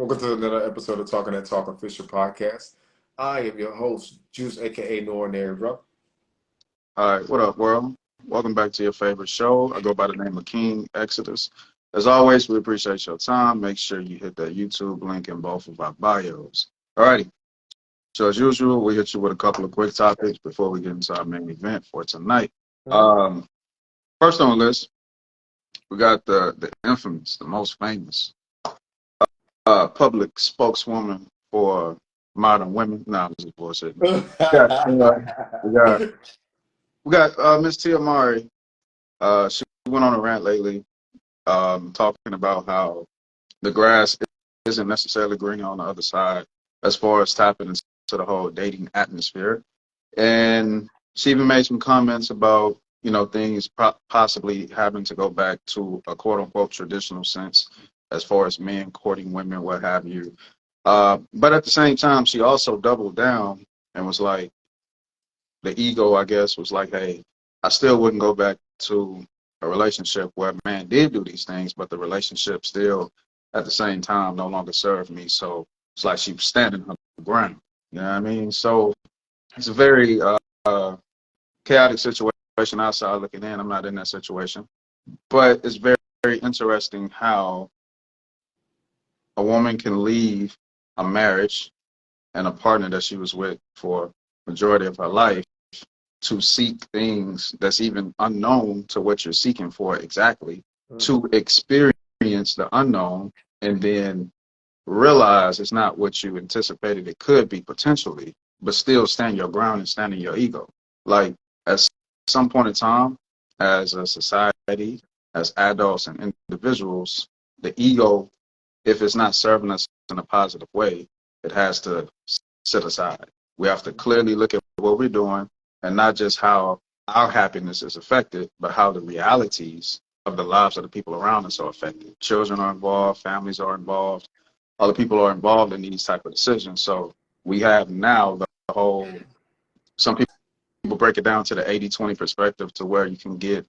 Welcome to another episode of Talking That Talk Official Podcast. I am your host, Juice, aka Nordinary Bro. All right, what up, world? Welcome back to your favorite show. I go by the name of King Exodus. As always, we appreciate your time. Make sure you hit that YouTube link in both of our bios. All righty. So as usual, we hit you with a couple of quick topics before we get into our main event for tonight. Um, First on the list, we got the infamous, the most famous public spokeswoman for modern women. Nah, this is bullshit. We We got Miss Tia Mowry. She went on a rant lately, talking about how the grass isn't necessarily green on the other side as far as tapping into the whole dating atmosphere. And she even made some comments about, things possibly having to go back to a quote unquote traditional sense as far as men courting women, what have you. But at the same time, she also doubled down and was like, the ego, I guess, was like, hey, I still wouldn't go back to a relationship where a man did do these things, but the relationship still, at the same time, no longer served me. So it's like she was standing her ground. You know what I mean? So it's a very chaotic situation outside looking in. I'm not in that situation. But it's very, very interesting how a woman can leave a marriage and a partner that she was with for majority of her life to seek things that's even unknown to what you're seeking for exactly, to experience the unknown and then realize it's not what you anticipated it could be potentially, but still stand your ground and stand in your ego. Like at some point in time, as a society, as adults and individuals, the ego, if it's not serving us in a positive way, it has to sit aside. We have to clearly look at what we're doing and not just how our happiness is affected, but how the realities of the lives of the people around us are affected. Children are involved, families are involved, other people are involved in these type of decisions. So we have now the whole, some people break it down to the 80-20 perspective to where you can get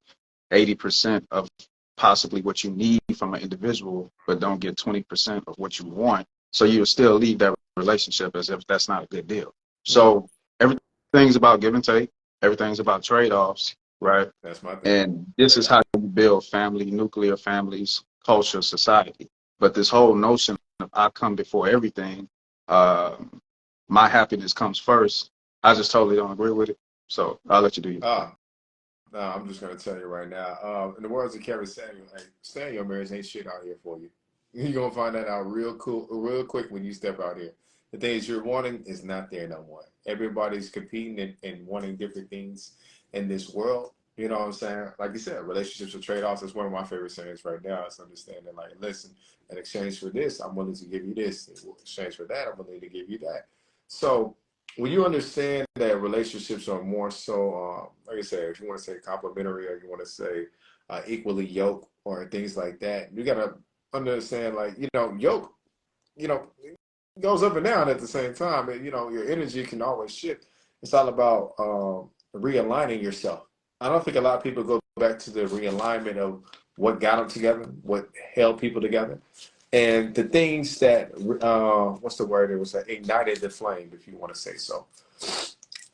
80% of possibly what you need from an individual, but don't get 20% of what you want. So you'll still leave that relationship as if that's not a good deal. So everything's about give and take. Everything's about trade-offs, right? That's my thing. And this is how you build family, nuclear families, culture, society. But this whole notion of I come before everything, my happiness comes first, I just totally don't agree with it. So I'll let you do your thing. No, I'm just gonna tell you right now. In the words of Kevin Samuel, hey, stay in your marriage ain't shit out here for you. You're gonna find that out real quick when you step out here. The things you're wanting is not there no more. Everybody's competing and wanting different things in this world. You know what I'm saying? Like you said, relationships are trade-offs. That's one of my favorite sayings right now. It's understanding, like, listen, in exchange for this, I'm willing to give you this. In exchange for that, I'm willing to give you that. So when you understand that relationships are more so, like I said, if you want to say complementary or you want to say equally yoked or things like that, you gotta understand, like, yoke, you know, goes up and down at the same time. And, your energy can always shift. It's all about realigning yourself. I don't think a lot of people go back to the realignment of what got them together, what held people together, and the things that what's the word? It was ignited the flame, if you want to say so.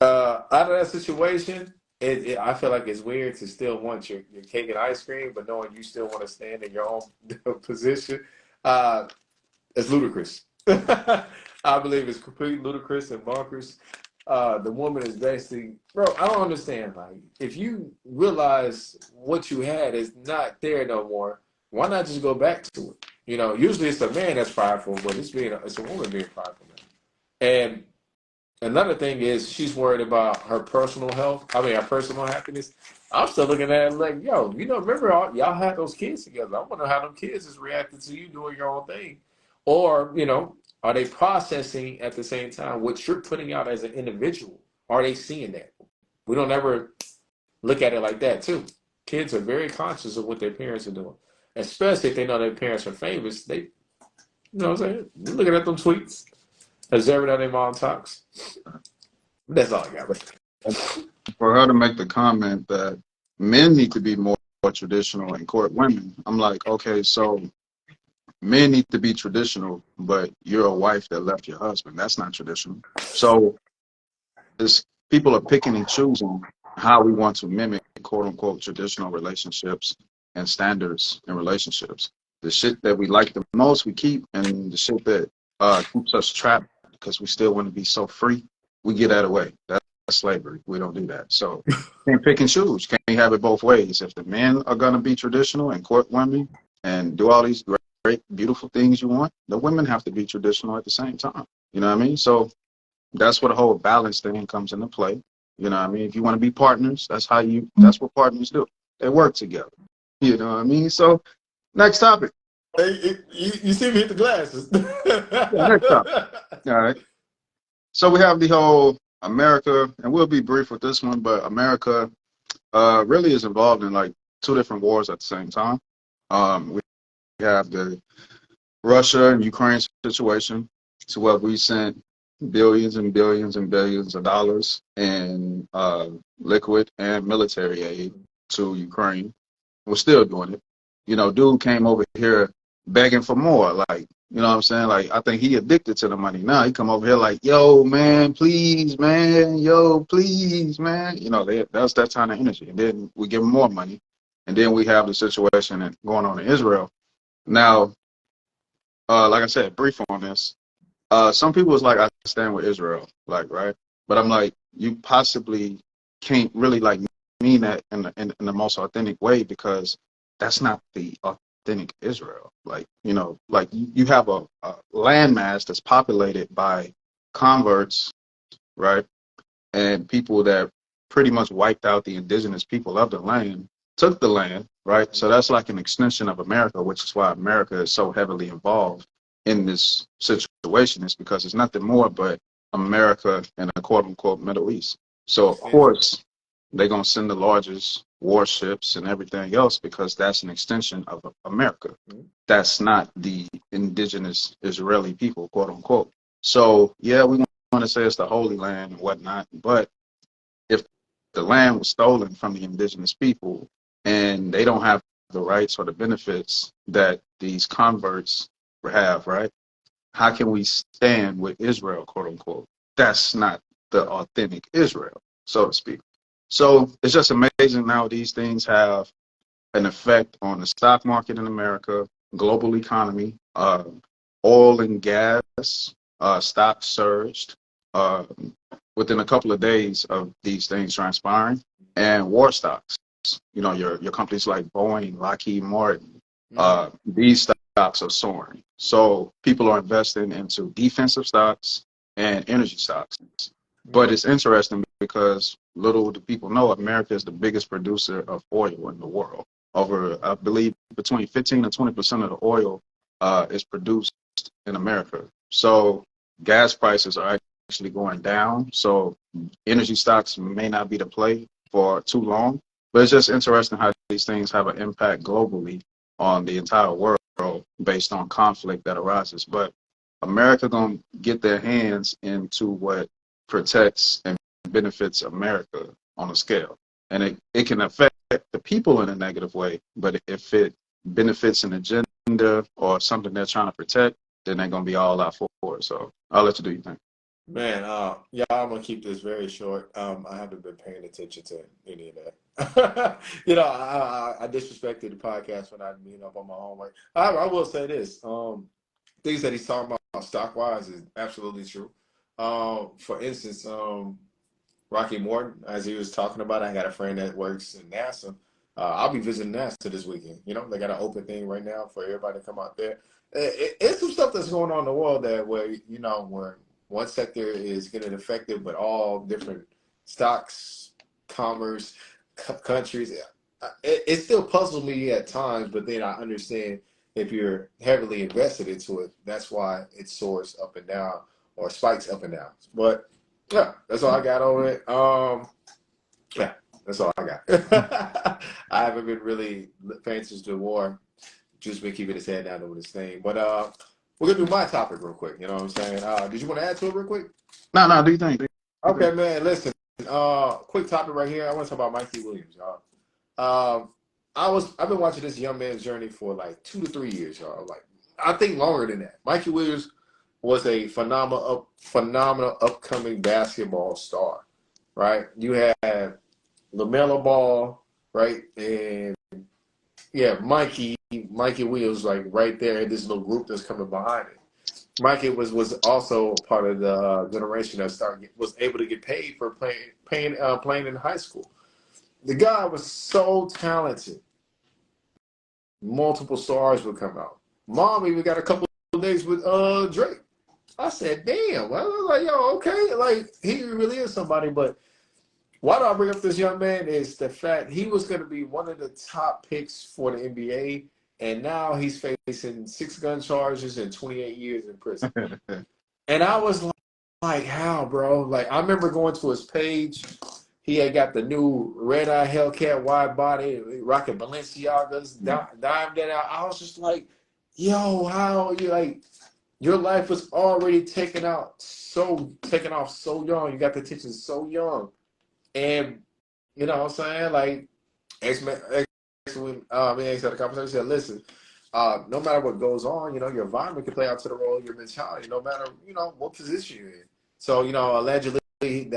Out of that situation, I feel like it's weird to still want your cake and ice cream, but knowing you still want to stand in your own position, uh, it's ludicrous. I believe it's completely ludicrous and bonkers. The woman is basically, bro, I don't understand. Like, if you realize what you had is not there no more, why not just go back to it? Usually it's a man that's prideful, but it's a woman being prideful now. And another thing is she's worried about her personal health. I mean, her personal happiness. I'm still looking at it like, yo, remember y'all had those kids together. I wonder how them kids is reacting to you doing your own thing. Or, are they processing at the same time what you're putting out as an individual? Are they seeing that? We don't ever look at it like that, too. Kids are very conscious of what their parents are doing, especially if they know their parents are famous. They, what I'm saying? They're looking at them tweets, observing how their mom talks. That's all I got. For her to make the comment that men need to be more traditional and court women, I'm like, okay, so men need to be traditional, but you're a wife that left your husband. That's not traditional. So it's, people are picking and choosing how we want to mimic quote unquote traditional relationships and standards in relationships. The shit that we like the most, we keep, and the shit that keeps us trapped because we still want to be so free, we get out of the way. That's slavery. We don't do that. So can't pick and choose. Can't have it both ways. If the men are gonna be traditional and court women and do all these great, beautiful things you want, the women have to be traditional at the same time. You know what I mean? So that's where the whole balance thing comes into play. You know what I mean? If you want to be partners, that's what partners do. They work together. You know what I mean? So next topic. Hey, you see me hit the glasses. Yeah, next topic. All right. So we have the whole America, and we'll be brief with this one, but America really is involved in like two different wars at the same time. We have the Russia and Ukraine situation, to where we sent billions and billions and billions of dollars in liquid and military aid to Ukraine. We're still doing it. You know, dude came over here begging for more. Like, you know what I'm saying? Like, I think he addicted to the money now. He come over here like, yo, man, please, man. Yo, please, man. You know, that's that kind of energy. And then we give him more money. And then we have the situation going on in Israel. Now, like I said, brief on this. Some people is like, I stand with Israel, like, right? But I'm like, you possibly can't really like mean that in the most authentic way, because that's not the authentic Israel. Like, you know, like you have a landmass that's populated by converts, right? And people that pretty much wiped out the indigenous people of the land, took the land, right? So that's like an extension of America, which is why America is so heavily involved in this situation, is because it's nothing more but America and a quote unquote Middle East. So of course they're gonna send the largest warships and everything else, because that's an extension of America. That's not the indigenous Israeli people, quote unquote. So yeah, we want to say it's the Holy Land and whatnot, but if the land was stolen from the indigenous people and they don't have the rights or the benefits that these converts have, right? How can we stand with Israel, quote unquote? That's not the authentic Israel, so to speak. So it's just amazing how these things have an effect on the stock market in America, global economy, oil and gas, stocks surged within a couple of days of these things transpiring, and war stocks. You know, your companies like Boeing, Lockheed Martin, these stocks are soaring. So people are investing into defensive stocks and energy stocks. But it's interesting because little do people know, America is the biggest producer of oil in the world. Over, I believe, between 15 and 20% of the oil is produced in America. So gas prices are actually going down. So energy stocks may not be the play for too long. But it's just interesting how these things have an impact globally on the entire world based on conflict that arises. But America gonna get their hands into what protects and benefits America on a scale. And it can affect the people in a negative way, but if it benefits an agenda or something they're trying to protect, then they're gonna be all out for it. So I'll let you do your thing. Man, yeah, I'm gonna keep this very short. I haven't been paying attention to any of that. You know, I disrespected the podcast when I mean up on my own way. I will say this: things that he's talking about stock wise is absolutely true. For instance, Rocky Morton, as he was talking about, I got a friend that works in NASA. I'll be visiting NASA this weekend. You know, they got an open thing right now for everybody to come out there. It's some stuff that's going on in the world that where, you know, where one sector is getting affected, but all different stocks, commerce, countries. It still puzzles me at times, but then I understand if you're heavily invested into it, that's why it soars up and down or spikes up and down. But yeah, that's all I got on it. Yeah, that's all I got. I haven't been really paying attention to the war. Just been keeping his head down over this thing. But we're gonna do my topic real quick. You know what I'm saying? Did you want to add to it real quick? No, do you think? Okay, man. Listen. Quick topic right here. I want to talk about Mikey Williams, y'all. I've been watching this young man's journey for like 2 to 3 years, y'all. Like, I think longer than that. Mikey Williams was a phenomenal upcoming basketball star, right? You had LaMelo Ball, right? And yeah, Mikey Williams, like right there in this little group that's coming behind it. Mikey was also part of the generation that was able to get paid for playing in high school. The guy was so talented. Multiple stars would come out. Mom even got a couple of days with Drake. I said, damn. Well, I was like, yo, okay. Like, he really is somebody. But why do I bring up this young man is the fact he was going to be one of the top picks for the NBA, and now he's facing 6 gun charges and 28 years in prison. And I was like, how, bro? Like, I remember going to his page. He had got the new red eye Hellcat wide body, rocking Balenciagas, dime that out. I was just like, yo, how you like? Your life was already taken off so young. You got the attention so young, and you know what I'm saying? Like, X had a conversation. Said, listen, no matter what goes on, you know, your environment can play out to the role of your mentality, no matter what position you're in. So allegedly. They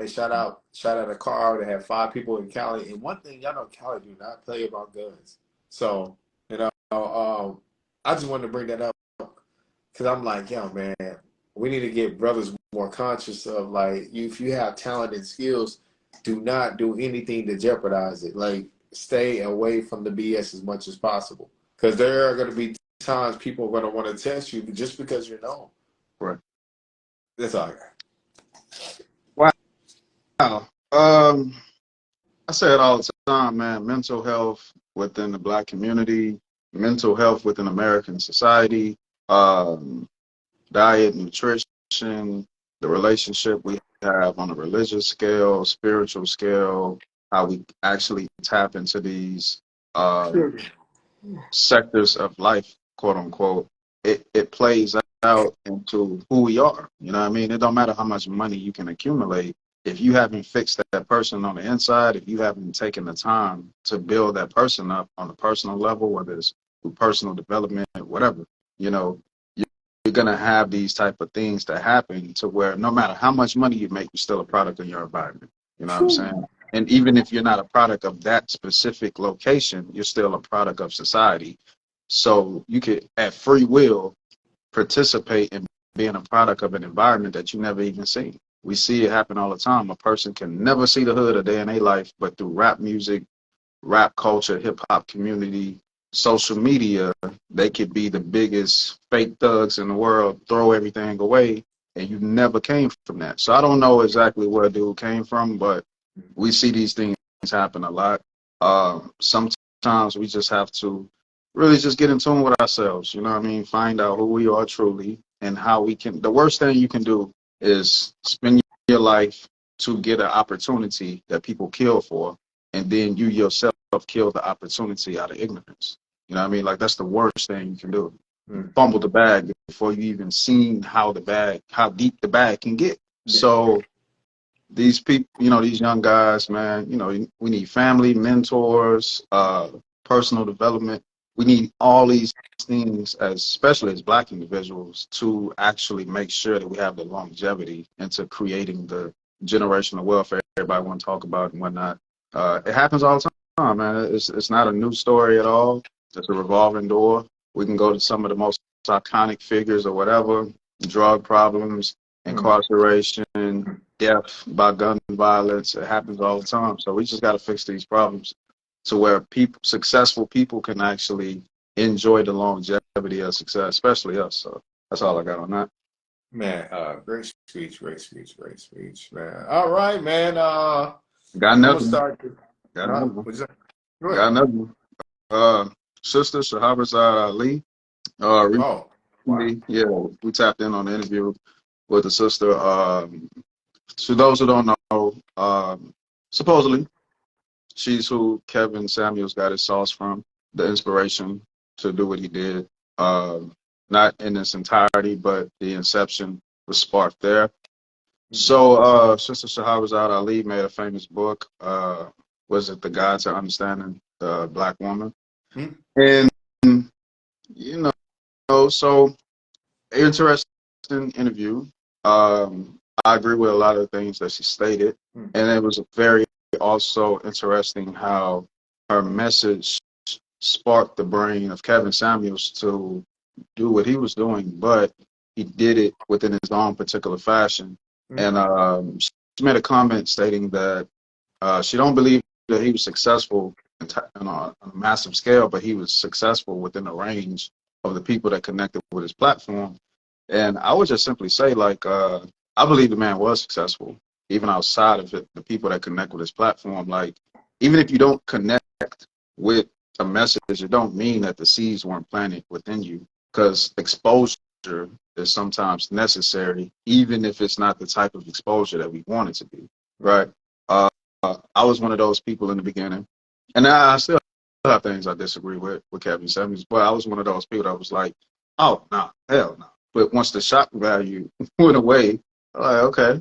shot out a car that had 5 people in Cali. And one thing, y'all know Cali do not play about guns. So, I just wanted to bring that up because I'm like, yo, man, we need to get brothers more conscious of, like, if you have talent and skills, do not do anything to jeopardize it. Like, stay away from the BS as much as possible. Because there are going to be times people are going to want to test you just because you're known. Right. That's all I got. Wow. I say it all the time, man. Mental health within the Black community, mental health within American society, diet, nutrition, the relationship we have on a religious scale, spiritual scale, how we actually tap into these sectors of life, quote unquote. It plays out into who we are. You know what I mean? It don't matter how much money you can accumulate. If you haven't fixed that person on the inside, if you haven't taken the time to build that person up on a personal level, whether it's through personal development, whatever, you're going to have these type of things that happen to where no matter how much money you make, you're still a product of your environment. You know what I'm saying? And even if you're not a product of that specific location, you're still a product of society. So you could, at free will, participate in being a product of an environment that you never even seen. We see it happen all the time. A person can never see the hood a day in their life, but through rap music, rap culture, hip hop community, social media, they could be the biggest fake thugs in the world, throw everything away, and you never came from that. So I don't know exactly where dude came from, but we see these things happen a lot. Sometimes we just have to really just get in tune with ourselves, you know what I mean? Find out who we are truly and how we can. The worst thing you can do is spend your life to get an opportunity that people kill for, and then you yourself kill the opportunity out of ignorance. You know what I mean? Like, that's the worst thing you can do. Fumble the bag before you even seen how deep the bag can get. So these people, these young guys, man, we need family, mentors, personal development. We need all these things, especially as Black individuals, to actually make sure that we have the longevity into creating the generational welfare everybody want to talk about and whatnot. It happens all the time, man. It's not a new story at all. It's a revolving door. We can go to some of the most iconic figures or whatever, drug problems, incarceration, death by gun violence. It happens all the time. So we just got to fix these problems to where successful people can actually enjoy the longevity of success, especially us. So that's all I got on that. Man, great speech, man. All right, man. Got another. Got another. Sister Shahrazad Ali. Wow. Yeah, we tapped in on the interview with the sister. To those who don't know, supposedly she's who Kevin Samuels got his sauce from, the inspiration to do what he did. Not in its entirety, but the inception was sparked there. So Sister Shahrazad Ali made a famous book. Was it The Guide to Understanding the Black Woman? And So interesting interview. I agree with a lot of the things that she stated, and it was very also interesting how her message sparked the brain of Kevin Samuels to do what he was doing, but he did it within his own particular fashion. And she made a comment stating that she don't believe that he was successful on a massive scale, but he was successful within the range of the people that connected with his platform. And I would just simply say, like, I believe the man was successful, even outside of it, the people that connect with his platform. Like, even if you don't connect with a message, it don't mean that the seeds weren't planted within you, because exposure is sometimes necessary, even if it's not the type of exposure that we want it to be, right? I was one of those people in the beginning, and I still have things I disagree with Kevin Samuels, but I was one of those people that was like, oh, no, hell no. But once the shock value went away, I'm like, okay,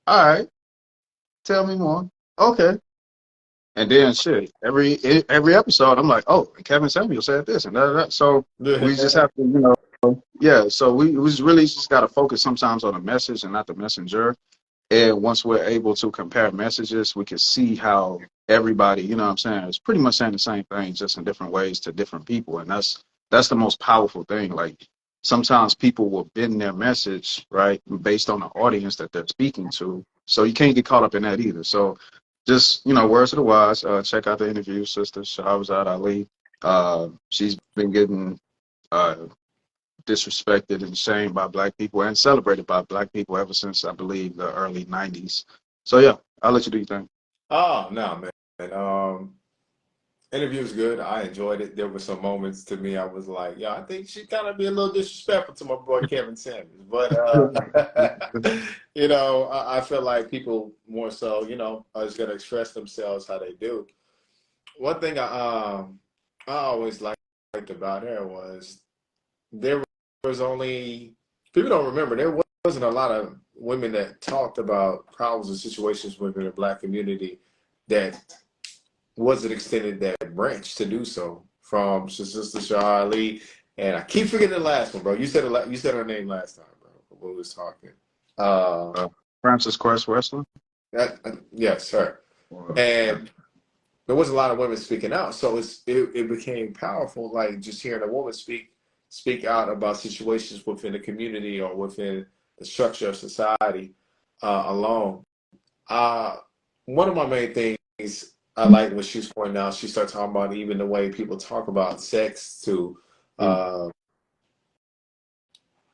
all right, tell me more. Okay. And then shit, every episode, I'm like, oh, Kevin Samuel said this and that. So we just have to, yeah. So we really just got to focus sometimes on the message and not the messenger. And once we're able to compare messages, we can see how everybody, you know what I'm saying, is pretty much saying the same thing, just in different ways to different people. And that's the most powerful thing. Like, sometimes people will bend their message, right, based on the audience that they're speaking to. So you can't get caught up in that either. So just, words of the wise, check out the interview, Sister Shahrazad Ali. She's been getting disrespected and shamed by Black people and celebrated by Black people ever since, I believe, the early 90s. So, yeah, I'll let you do your thing. Oh, no, man. Interview was good. I enjoyed it. There were some moments to me I was like, yeah, I think she kind of be a little disrespectful to my boy Kevin Samuels. But, I feel like people more so, are just going to express themselves how they do. One thing I always liked about her was there was only, people don't remember, there wasn't a lot of women that talked about problems and situations within the Black community that wasn't extended that branch to do so, from Sister Shah Ali, and I keep forgetting the last one, bro. You said her name last time, bro, when we was talking. Frances Cress Wrestler? Yes, her. And there was a lot of women speaking out, so it became powerful, like just hearing a woman speak out about situations within the community or within the structure of society alone. One of my main things I like when she was pointing out, she started talking about even the way people talk about sex to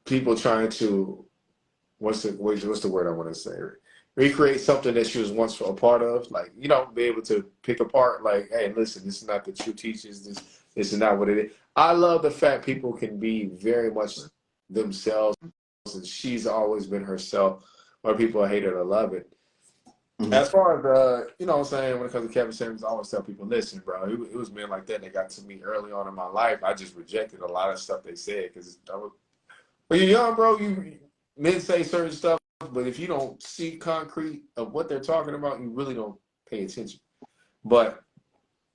people trying to, what's the word I want to say? Recreate something that she was once a part of, like, be able to pick apart, like, hey, listen, this is not the true teachings, this is not what it is. I love the fact people can be very much themselves, and she's always been herself, whether people hate it or love it. As far as what I'm saying, when it comes to Kevin Samuels, I always tell people, listen, bro, it was men like that got to me early on in my life. I just rejected a lot of stuff they said, because when you're young, bro, men say certain stuff, but if you don't see concrete of what they're talking about, you really don't pay attention. But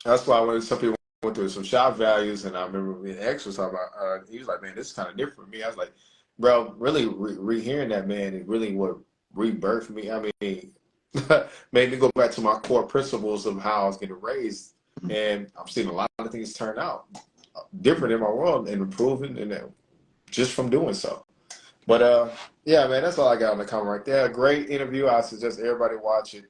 that's why when some people went through some shock values, and I remember me and X was talking about, he was like, man, this is kind of different for me. I was like, bro, really rehearing that, man, it really what rebirthed me. I mean, made me go back to my core principles of how I was getting raised, and I'm seeing a lot of things turn out different in my world and improving, and just from doing so. But yeah, man, that's all I got on the comment right there. Great interview. I suggest everybody watch it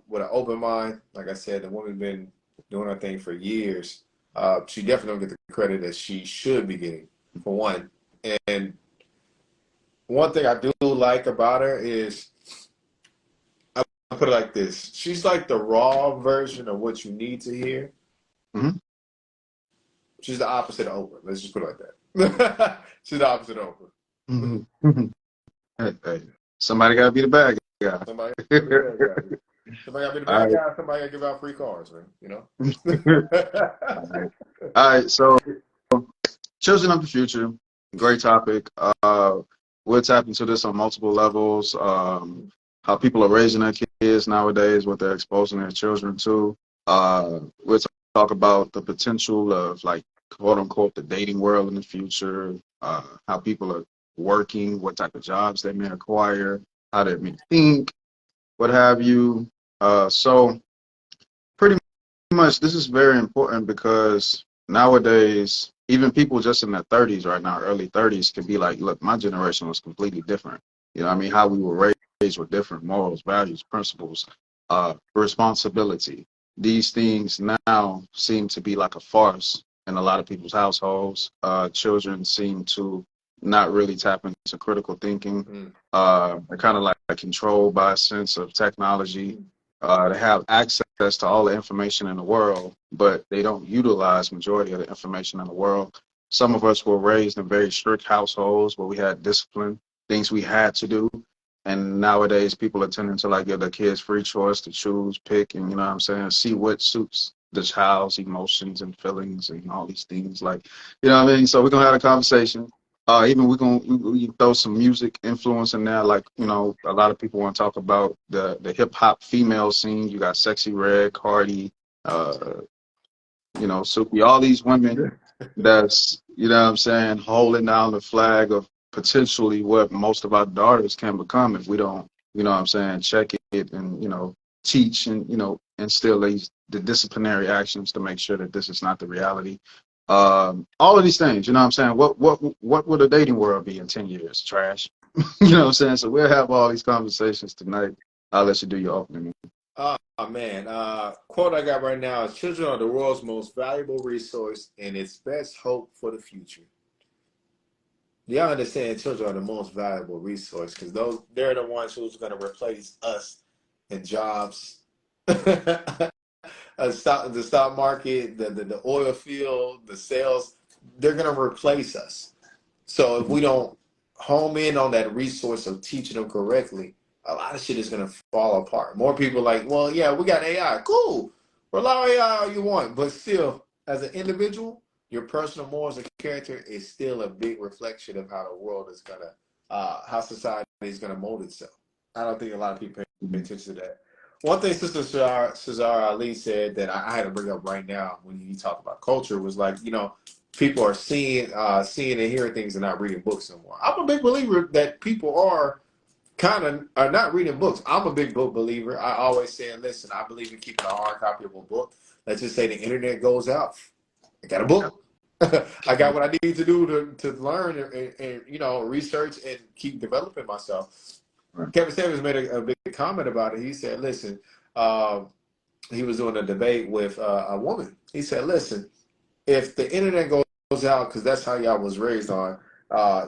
with an open mind. Like I said, the woman's been doing her thing for years. She definitely don't get the credit that she should be getting, for one. And one thing I do like about her is, I put it like this: she's like the raw version of what you need to hear. She's the opposite of Oprah. Let's just put it like that. She's the opposite of Oprah. Hey, somebody got to be the bad guy. Somebody got to be the bad guy. Somebody got to give out free cars, man. All right. So, children of the future, great topic. We'll tap into this on multiple levels. How people are raising their kids nowadays, what they're exposing their children to. We'll talk about the potential of, like, quote unquote the dating world in the future, how people are working, what type of jobs they may acquire, how they may think, what have you. So pretty much this is very important because nowadays, even people just in their 30s right now, early 30s, can be like, look, my generation was completely different. You know what I mean? How we were raised with different morals, values, principles, responsibility. These things now seem to be like a farce in a lot of people's households. Children seem to not really tap into critical thinking. They're kind of like controlled by a sense of technology. They have access to all the information in the world, but they don't utilize majority of the information in the world. Some of us were raised in very strict households where we had discipline, things we had to do. And nowadays people are tending to like give their kids free choice to choose, pick, and you know what I'm saying, see what suits the child's emotions and feelings and all these things. Like, you know what I mean? So we're gonna have a conversation. Even we can throw some music influence in there. Like, you know, a lot of people want to talk about the hip hop female scene. You got Sexy Red, Cardi, you know, Suki, all these women that's, you know what I'm saying, holding down the flag of potentially what most of our daughters can become if we don't, you know what I'm saying, check it and, you know, teach and, you know, instill the disciplinary actions to make sure that this is not the reality. All of these things, you know what I'm saying? What would a dating world be in 10 years? Trash. You know what I'm saying? So we'll have all these conversations tonight. I'll let you do your opening. Oh man, quote I got right now is children are the world's most valuable resource and its best hope for the future. Y'all understand children are the most valuable resource because they're the ones who's gonna replace us in jobs. The stock market, the oil field, the sales, they're gonna replace us. So if we don't home in on that resource of teaching them correctly, a lot of shit is gonna fall apart. More people like, well, yeah, we got AI, cool. Rely on AI all you want, but still, as an individual, your personal morals and character is still a big reflection of how the world is gonna, how society is gonna mold itself. I don't think a lot of people pay attention to that. One thing Sister Cesar Ali said that I had to bring up right now when he talked about culture was like, you know, people are seeing and hearing things and not reading books anymore. I'm a big believer that people are not reading books. I'm a big book believer. I always say, listen, I believe in keeping a hard copy of a book. Let's just say the internet goes out. I got a book. I got what I need to do to learn and you know, research and keep developing myself. Right. Kevin Samuels made a big comment about it. He said, listen, he was doing a debate with a woman. He said, listen, if the internet goes out, because that's how y'all was raised on,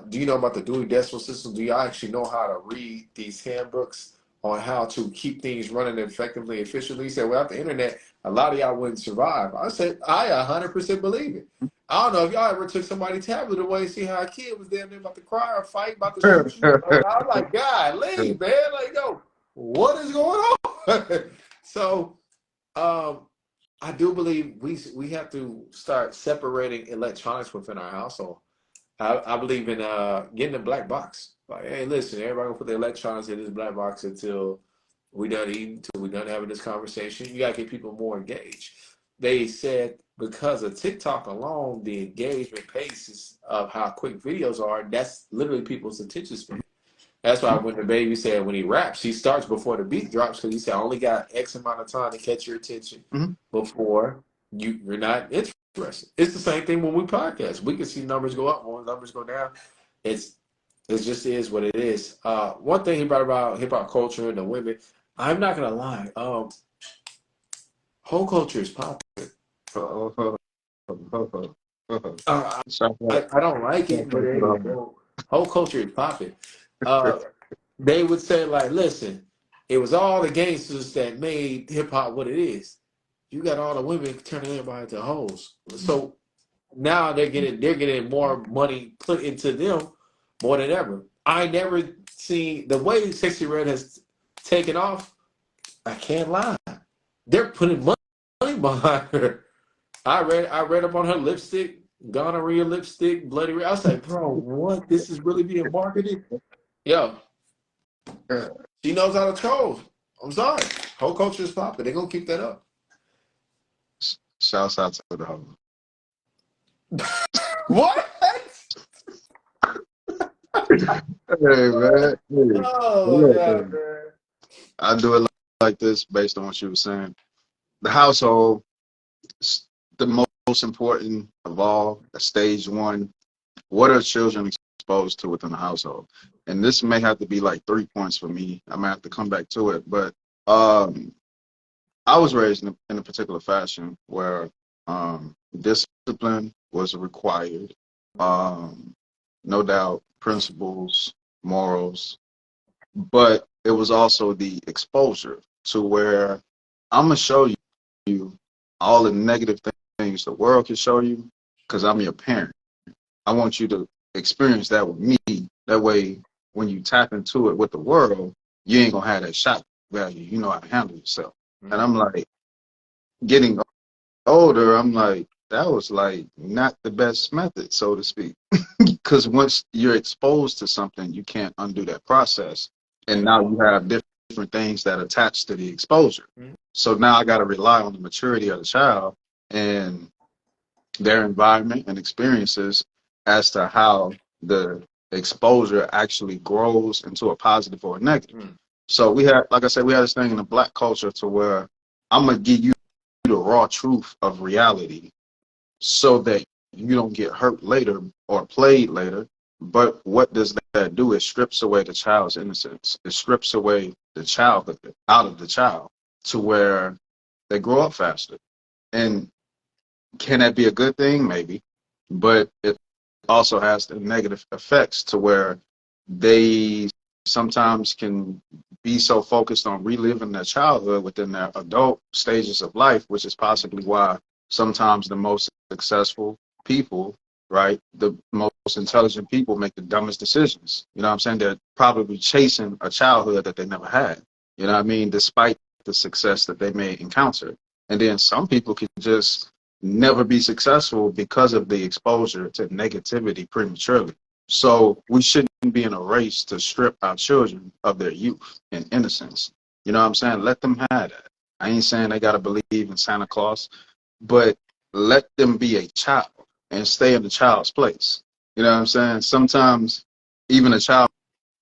do you know about the Dewey Decimal System? Do y'all actually know how to read these handbooks on how to keep things running effectively, efficiently? He said, without the internet, a lot of y'all wouldn't survive. I said, I 100% believe it. I don't know if y'all ever took somebody's tablet away and see how a kid was damn near about to cry or fight, about to shoot you. I was like, God, leave, man. Like, yo, what is going on? So, I do believe we have to start separating electronics within our household. I believe in getting a black box. Like, hey, listen, everybody gonna put the electronics in this black box until we done eating, until we done having this conversation. You gotta get people more engaged. They said because of TikTok alone, the engagement paces of how quick videos are, that's literally people's attention span. That's why when the baby said when he raps, he starts before the beat drops because he said I only got X amount of time to catch your attention before you're not interested. It's the same thing when we podcast. We can see numbers go up, when numbers go down. It just is what it is. One thing he brought about hip hop culture and the women, I'm not gonna lie. Whole culture is popular. I don't like it, but whole culture is popping. They would say like, listen, it was all the gangsters that made hip hop what it is. You got all the women turning everybody into hoes. So now they're getting more money put into them more than ever. I never seen the way Sexy Red has taken off. I can't lie. They're putting money behind her. I read up on her lipstick, gonorrhea lipstick, bloody red. I was like, bro, what? This is really being marketed? Yo, she knows how to troll. I'm sorry. Whole culture is popping. They're gonna keep that up. Shouts out to the whole. What? Hey, man. Hey. Oh my Look, God, man. man. I do it like this based on what you were saying. The household is the most important of all, stage one. What are children exposed to within the household? And this may have to be like 3 points for me. I might have to come back to it. But um, I was raised in a particular fashion where discipline was required. Um, no doubt, principles, morals, but it was also the exposure to where I'm gonna show you all the negative things the world can show you because I'm your parent. I want you to experience that with me. That way, when you tap into it with the world, you ain't gonna have that shock value. You know how to handle yourself. And I'm Mm. like, getting older, I'm like, that was like not the best method, so to speak. Because once you're exposed to something, you can't undo that process. And At now you all. have different things that attach to the exposure. Mm. So now I got to rely on the maturity of the child and their environment and experiences as to how the exposure actually grows into a positive or a negative. Mm. So we had, like I said, we had this thing in the black culture to where I'm gonna give you the raw truth of reality so that you don't get hurt later or played later. But what does that do? It strips away the child's innocence. It strips away the child out of the child to where they grow up faster. And can that be a good thing? Maybe. But it also has the negative effects to where they sometimes can be so focused on reliving their childhood within their adult stages of life, which is possibly why sometimes the most successful people, right, the most intelligent people make the dumbest decisions. You know what I'm saying? They're probably chasing a childhood that they never had. You know what I mean? Despite the success that they may encounter. And then some people can just never be successful because of the exposure to negativity prematurely. So we shouldn't be in a race to strip our children of their youth and innocence. You know what I'm saying? Let them have that. I ain't saying they got to believe in Santa Claus, but let them be a child and stay in the child's place. You know what I'm saying? Sometimes even a child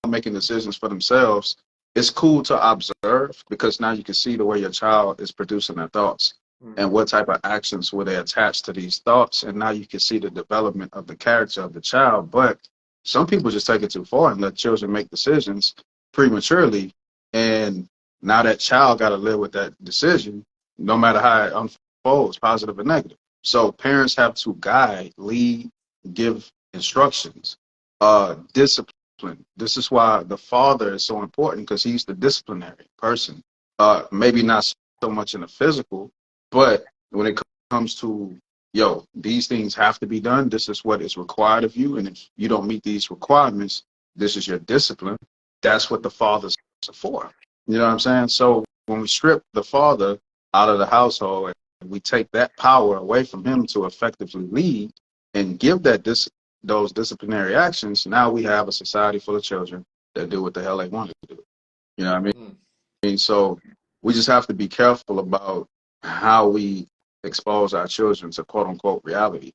making decisions for themselves, it's cool to observe because now you can see the way your child is producing their thoughts Mm. and what type of actions will they attach to these thoughts. And now you can see the development of the character of the child. But some people just take it too far and let children make decisions prematurely. And now that child got to live with that decision, no matter how it unfolds, positive or negative. So parents have to guide, lead, give instructions, discipline. This is why the father is so important because he's the disciplinary person. Maybe not so much in the physical, but when it comes to, yo, these things have to be done. This is what is required of you. And if you don't meet these requirements, this is your discipline. That's what the fathers are for. You know what I'm saying? So when we strip the father out of the household and we take that power away from him to effectively lead and give that those disciplinary actions, now we have a society full of children that do what the hell they want to do. You know what I Mm. mean? So we just have to be careful about how we expose our children to quote unquote reality.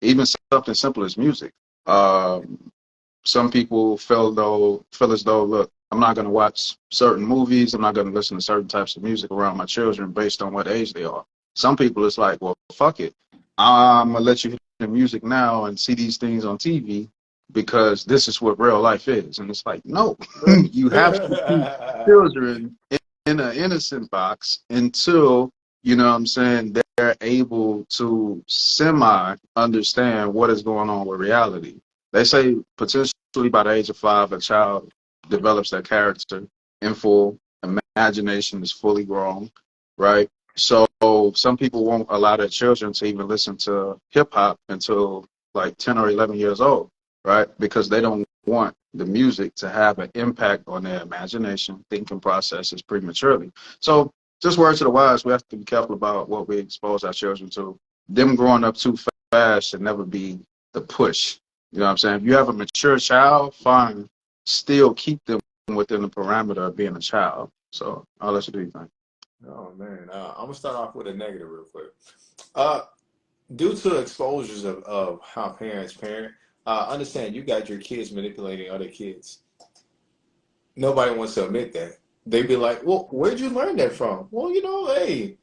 Even something simple as music. Um, some people feel as though, look, I'm not going to watch certain movies. I'm not going to listen to certain types of music around my children based on what age they are. Some people, it's like, well, fuck it. I'm going to let you hear the music now and see these things on TV because this is what real life is. And it's like, no, you have to keep children in an innocent box until, you know what I'm saying, they're able to semi understand what is going on with reality. They say potentially by the age of 5, a child develops their character in full. Imagination is fully grown, right? So some people won't allow their children to even listen to hip hop until like 10 or 11 years old, right? Because they don't want the music to have an impact on their imagination, thinking processes prematurely. So just words to the wise, we have to be careful about what we expose our children to. Them growing up too fast should never be the push. You know what I'm saying? If you have a mature child, fine. Still keep them within the parameter of being a child. So I'll let you do your thing. Oh man, I'm gonna start off with a negative real quick. Uh, due to exposures of how parents parent, understand you got your kids manipulating other kids. Nobody wants to admit that. They be like, well, where'd you learn that from? Well, hey,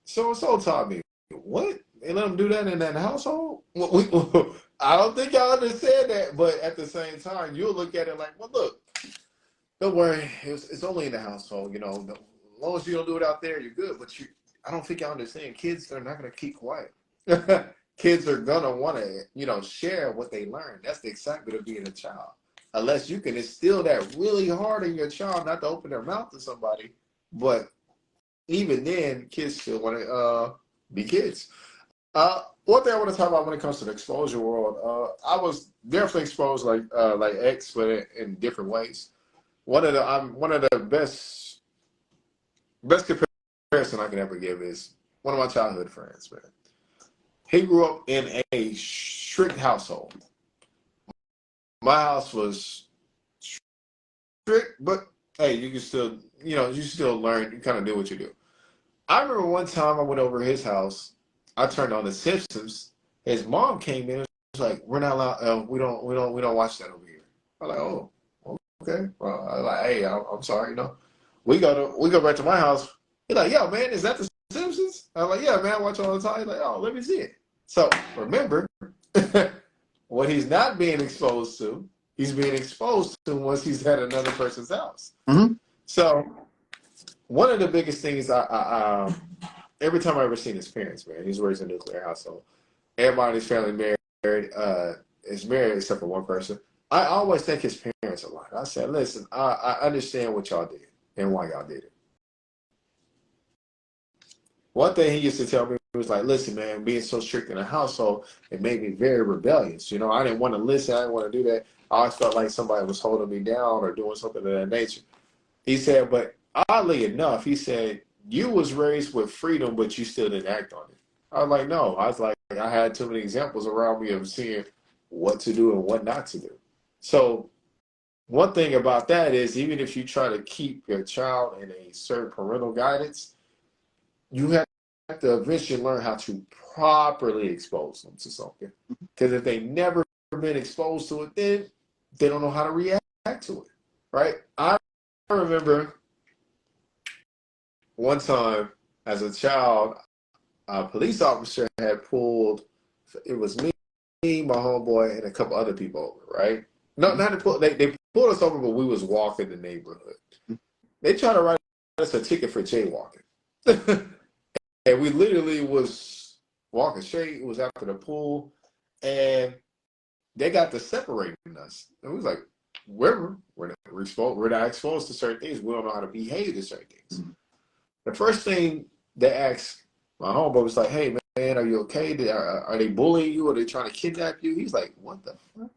so and so taught me. What? They let them do that in that household? Well, I don't think y'all understand that, but at the same time, you'll look at it like, well, look, don't worry, it's only in the household. As long as you don't do it out there, you're good. But I don't think y'all understand. Kids are not gonna keep quiet. Kids are gonna want to, share what they learn. That's the excitement of being a child. Unless you can instill that really hard in your child not to open their mouth to somebody, but even then, kids still want to be kids. One thing I want to talk about when it comes to the exposure world, I was definitely exposed like X, but in different ways. I'm one of the best comparison I can ever give is one of my childhood friends, man. He grew up in a strict household. My house was strict, but hey, you can still, you still learn. You kind of do what you do. I remember one time I went over to his house. I turned on The Simpsons. His mom came in and was like, "We're not allowed. We don't watch that over here." I'm like, "Oh, okay." Well, I was like, "Hey, I'm sorry. We go back to my house." He's like, "Yo, man, is that The Simpsons?" I'm like, "Yeah, man, I watch all the time." He's like, "Oh, let me see it." So remember, what he's not being exposed to, he's being exposed to once he's at another person's house. Mm-hmm. So one of the biggest things every time I ever seen his parents, man, he's raised in a nuclear household. Everybody in his family married, is married except for one person. I always thank his parents a lot. I said, listen, I understand what y'all did and why y'all did it. One thing he used to tell me was like, listen, man, being so strict in the household, it made me very rebellious. I didn't want to listen. I didn't want to do that. I always felt like somebody was holding me down or doing something of that nature. He said, but oddly enough, he said, you was raised with freedom, but you still didn't act on it. I was like, no. I was like, I had too many examples around me of seeing what to do and what not to do. So one thing about that is even if you try to keep your child in a certain parental guidance, you have to eventually learn how to properly expose them to something. Because if they never been exposed to it, then they don't know how to react to it, right? I remember one time as a child, a police officer had pulled, it was me, my homeboy, and a couple other people over, right? No, not to pull, they pulled us over, but we was walking the neighborhood. They tried to write us a ticket for jaywalking. And we literally was walking straight. It was after the pool. And they got to separating us. And we was like, we're not exposed to certain things. We don't know how to behave to certain things. The first thing they asked my homeboy was like, hey, man, are you okay? Are they bullying you? Are they trying to kidnap you? He's like, what the fuck?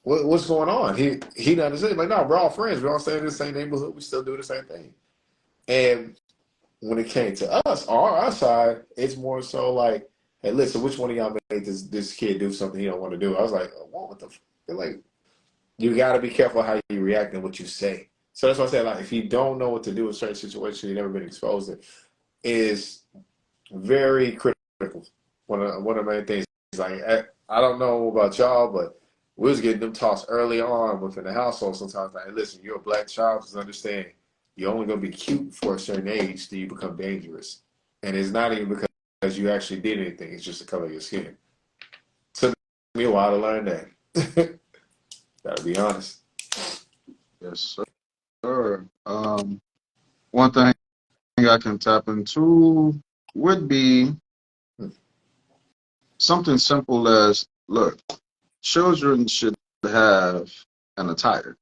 What's going on? He didn't understand. Like, no, we're all friends. We all stay in the same neighborhood. We still do the same thing. And when it came to us, on our side, it's more so like, hey, listen, which one of y'all made this kid do something he don't want to do? I was like, what the fuck? They're like, you got to be careful how you react and what you say. So that's why I said, like, if you don't know what to do in certain situations you've never been exposed to, is very critical. One of the main things is like, I don't know about y'all, but we was getting them tossed early on within the household sometimes. Like, hey, listen, you're a black child, just understand, you're only going to be cute for a certain age till you become dangerous. And it's not even because you actually did anything. It's just the color of your skin. Took me a while to learn that. Gotta be honest. Yes, sir. One thing I can tap into would be something simple as, look, children should have an attire,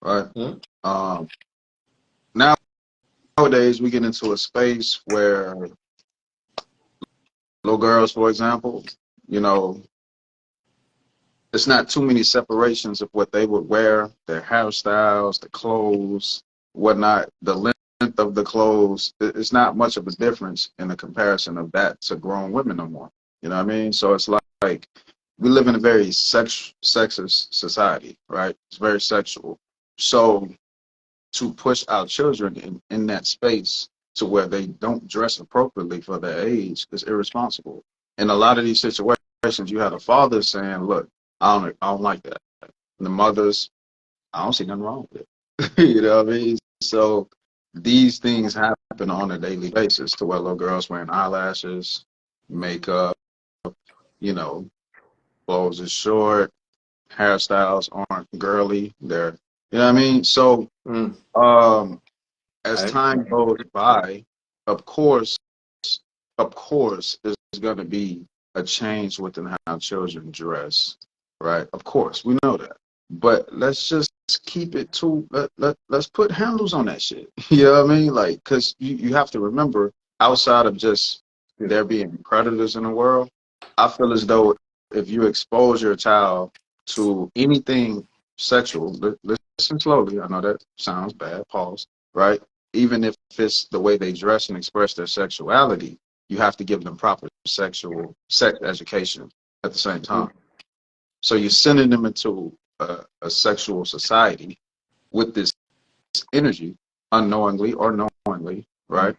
right? Mm-hmm. Nowadays, we get into a space where little girls, for example, it's not too many separations of what they would wear, their hairstyles, the clothes, whatnot, the length of the clothes. It's not much of a difference in the comparison of that to grown women no more. You know what I mean? So it's like we live in a very sexist society, right? It's very sexual. So to push our children in that space to where they don't dress appropriately for their age is irresponsible. In a lot of these situations, you have the fathers saying, "Look, I don't like that." And the mothers, "I don't see nothing wrong with it." You know what I mean? So these things happen on a daily basis to where little girls wearing eyelashes, makeup, you know, clothes is short, hairstyles aren't girly. They're, you know what I mean? So Mm. um, as I, time goes by, of course, there's going to be a change within how children dress, right? Of course, we know that. But let's just keep it to, let's put handles on that shit. You know what I mean? Like, because you have to remember, outside of just there being predators in the world, I feel as though if you expose your child to anything sexual, listen slowly, I know that sounds bad, pause, right? Even if it's the way they dress and express their sexuality, you have to give them proper sex education at the same time. So you're sending them into a sexual society with this energy, unknowingly or knowingly, right?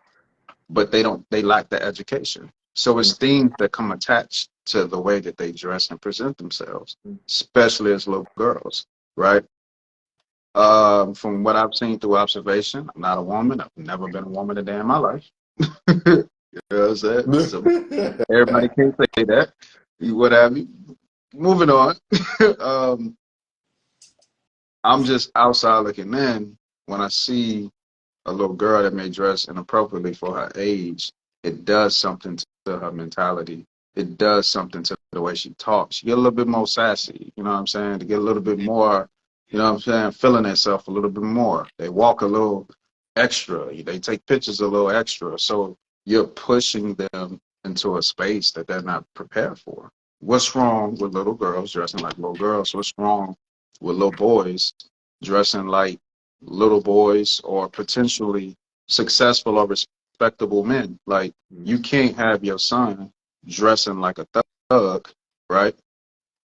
But they lack the education. So it's things that come attached to the way that they dress and present themselves, especially as little girls, right? From what I've seen through observation, I'm not a woman. I've never been a woman a day in my life. You know what I'm saying? So everybody can't say that. What have you? Moving on. um, I'm just outside looking in. When I see a little girl that may dress inappropriately for her age, it does something to her mentality. It does something to the way she talks. She get a little bit more sassy, you know what I'm saying? To get a little bit more, you know what I'm saying, feeling herself a little bit more. They walk a little extra. They take pictures a little extra. So you're pushing them into a space that they're not prepared for. What's wrong with little girls dressing like little girls? What's wrong with little boys dressing like little boys or potentially successful or respectable men? Like, you can't have your son dressing like a thug, right?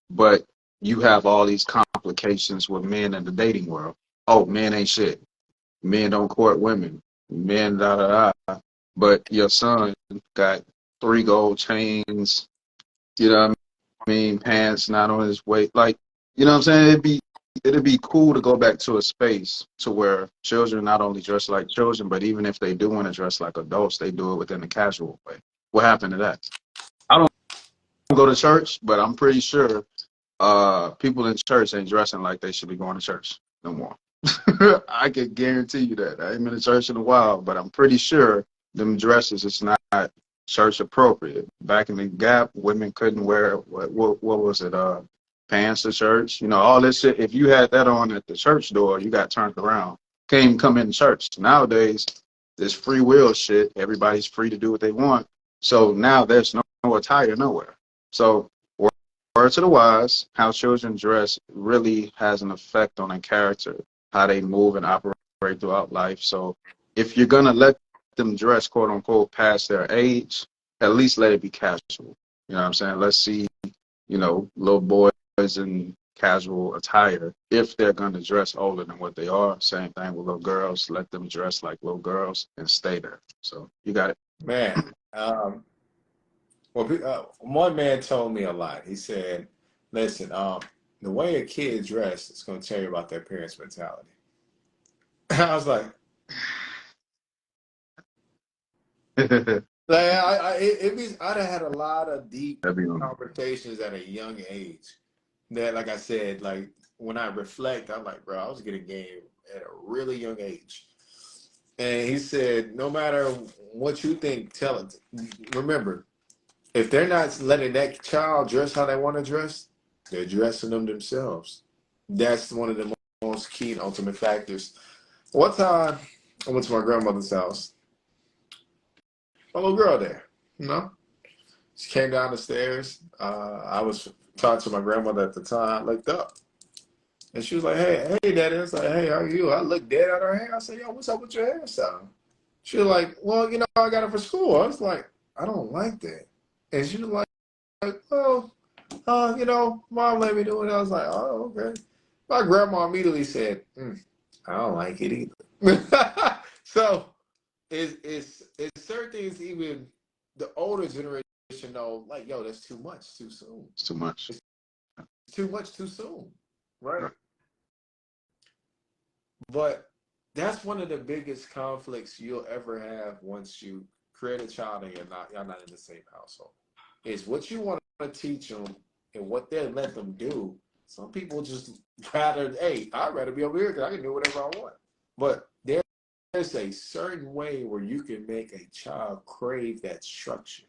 But you have all these complications with men in the dating world. Oh, men ain't shit. Men don't court women. Men da da da. But your son got 3 gold chains, you know what I mean, pants not on his weight. Like, you know what I'm saying? It'd be cool to go back to a space to where children not only dress like children, but even if they do want to dress like adults, they do it within a casual way. What happened to that? I don't go to church, but I'm pretty sure people in church ain't dressing like they should be going to church no more. I can guarantee you that. I ain't been to church in a while, but I'm pretty sure them dresses is not church appropriate. Back in the gap, women couldn't wear what was it, pants to church. You know, all this shit. If you had that on at the church door, you got turned around. Can't even come in church. Nowadays, this free will shit. Everybody's free to do what they want. So now there's no attire nowhere. So word to the wise, how children dress really has an effect on their character, how they move and operate throughout life. So if you're gonna let them dress, quote unquote, past their age, at least let it be casual. You know what I'm saying? Let's see, you know, little boys in casual attire. If they're gonna dress older than what they are, same thing with little girls. Let them dress like little girls and stay there. So you got it. man, well, one man told me a lot. He said, "Listen, the way a kid dress is going to tell you about their parents' mentality." I was like, I'd have had a lot of deep That'd be on. conversations at a young age. That, like I said, like when I reflect, I'm like, bro, I was getting game at a really young age. And he said, no matter what you think, tell it. Remember, if they're not letting that child dress how they want to dress, they're dressing them themselves. That's one of the most key and ultimate factors. One time, I went to my grandmother's house. A little girl there, you know. She came down the stairs. I was talking to my grandmother at the time. I looked up, and she was like, "Hey, Daddy." I was like, "Hey, how are you?" I looked dead at her hair. I said, "Yo, what's up with your hairstyle?" She was like, "Well, I got it for school." I was like, "I don't like that," and she was like, "Well, Mom let me do it." I was like, "Oh, okay." My grandma immediately said, "I don't like it either." So it's certain things even the older generation know, like, yo, that's too much too soon. It's too much. It's too much too soon, right? Right. But that's one of the biggest conflicts you'll ever have once you create a child and y'all not in the same household. Is what you want to teach them and what they let them do. Some people just rather, hey, I'd rather be over here because I can do whatever I want. But there's a certain way where you can make a child crave that structure.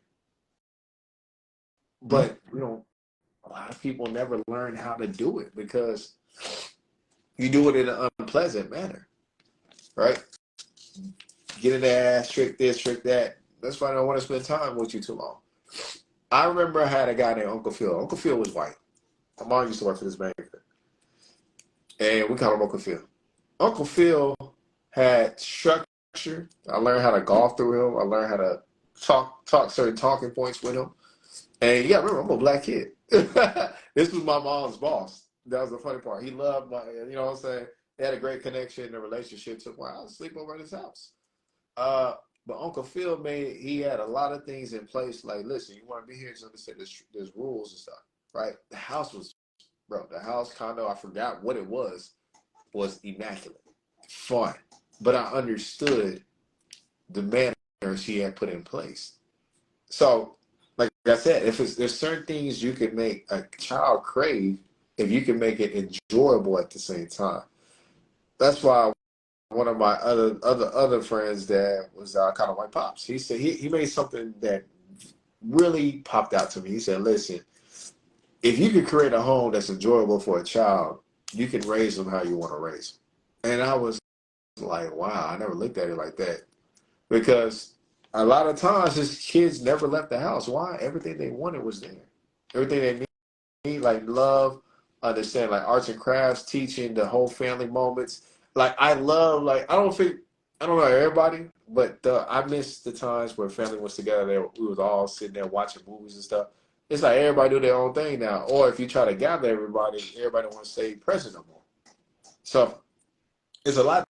But a lot of people never learn how to do it because you do it in an unpleasant manner, right? Get in the ass, trick this, trick that. That's why I don't want to spend time with you too long. I remember I had a guy named Uncle Phil. Uncle Phil was white. My mom used to work for this banker. And we called him Uncle Phil. Uncle Phil had structure. I learned how to golf through him. I learned how to talk certain talking points with him. And yeah, remember, I'm a black kid. This was my mom's boss. That was the funny part. He loved my, you know what I'm saying? They had a great connection. The relationship took a while. I was sleep over at his house. But Uncle Phil he had a lot of things in place. Like, listen, you want to be here, just understand there's rules and stuff, right? The house was, bro, the house condo, I forgot what it was immaculate, fun. But I understood the manners he had put in place. So, like I said, there's certain things you can make a child crave if you can make it enjoyable at the same time. That's why one of my other friends that was kind of like Pops, he said he made something that really popped out to me. He said, listen, if you could create a home that's enjoyable for a child, you can raise them how you want to raise them. And I was like, wow, I never looked at it like that. Because a lot of times his kids never left the house. Why? Everything they wanted was there. Everything they need, like love, understand, like arts and crafts, teaching, the whole family moments. Like I love, like I don't know everybody, but I miss the times where family was together. We was all sitting there watching movies and stuff. It's like everybody do their own thing now. Or if you try to gather everybody don't want to stay present no more. So it's a lot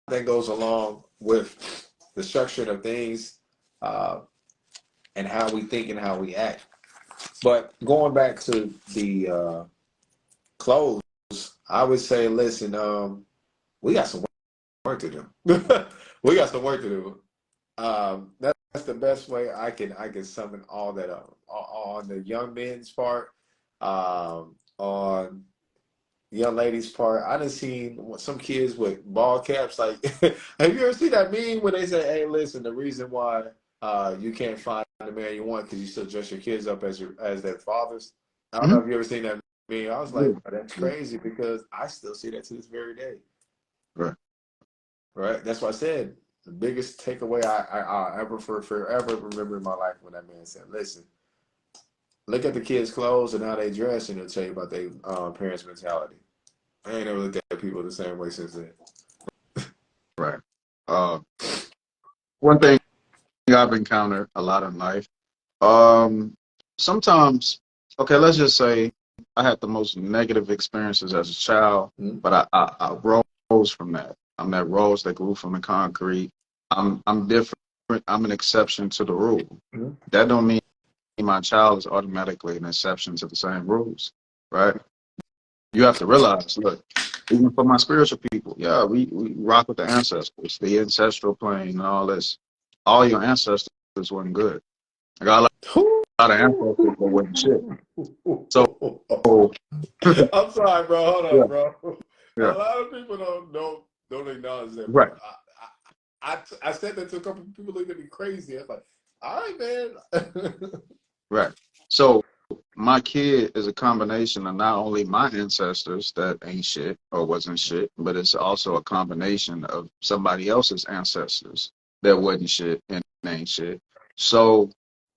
that goes along with the structure of things and how we think and how we act. But going back to the clothes, I would say, listen, we got some work to do. We got some work to do. That's the best way I can summon all that up. On the young men's part, on the young ladies' part, I done seen some kids with ball caps. Like, have you ever seen that meme where they say, "Hey, listen, the reason why you can't find the man you want because you still dress your kids up as their fathers." I don't know if you ever seen that meme. I was like, oh, that's crazy because I still see that to this very day. Right. Right. That's why I said the biggest takeaway I ever forever remember in my life when that man said, "Listen, look at the kids' clothes and how they dress, and it'll tell you about their parents' mentality." I ain't never looked at people the same way since then. Right. One thing I've encountered a lot in life. Sometimes, okay, let's just say I had the most negative experiences as a child, but I rose from that. I'm that rose that grew from the concrete. I'm different. I'm an exception to the rule. That don't mean my child is automatically an exception to the same rules, right? You have to realize, look, even for my spiritual people, yeah, we rock with the ancestors, the ancestral plane and all this. All your ancestors wasn't good. I got a lot of ancestors that wasn't shit. So I'm sorry, bro. Hold on, yeah, bro. yeah. A lot of people don't acknowledge that, Right. bro. I said that to a couple of people looked at me crazy. I was like, all right, man. Right. So my kid is a combination of not only my ancestors that ain't shit or wasn't shit, but it's also a combination of somebody else's ancestors that wasn't shit and ain't shit. So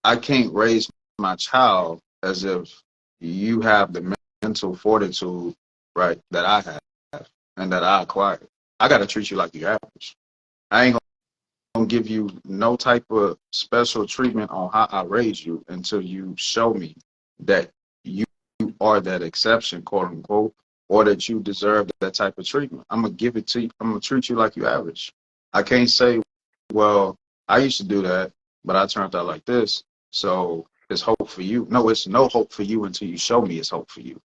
I can't raise my child as if you have the mental fortitude, right, that I have and that I acquired. I got to treat you like the average. I ain't gonna give you no type of special treatment on how I raise you until you show me that you are that exception, quote unquote, or that you deserve that type of treatment. I'm gonna give it to you. I'm gonna treat you like you average. I can't say well, I used to do that, but I turned out like this. So it's hope for you. No, it's no hope for you until you show me it's hope for you.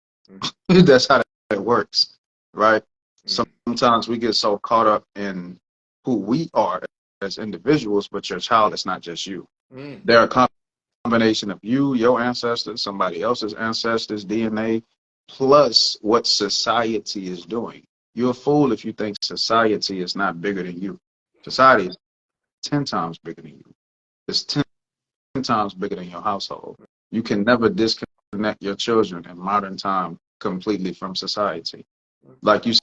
That's how that works, right? Mm, Sometimes we get so caught up in who we are as individuals, but your child is not just you. mm, They're a combination of you, your ancestors, somebody else's ancestors, DNA, plus what society is doing. You're a fool if you think society is not bigger than you. Society is 10 times bigger than you. It's 10 times bigger than your household. You can never disconnect your children in modern time completely from society. Like you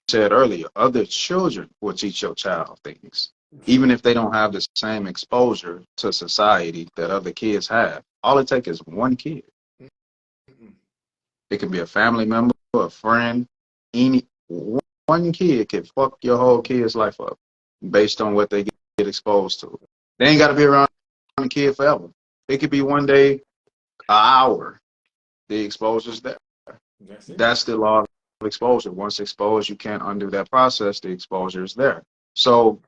said earlier, other children will teach your child things, even true. if they don't have the same exposure to society that other kids have. All it takes is one kid. Mm, It can be a family member, a friend, any one kid can fuck your whole kid's life up based on what they get exposed to. They ain't got to be around the kid forever. It could be one day, an hour. The exposure's there. that's it. That's the law of exposure. Once exposed, you can't undo that process. The exposure is there. So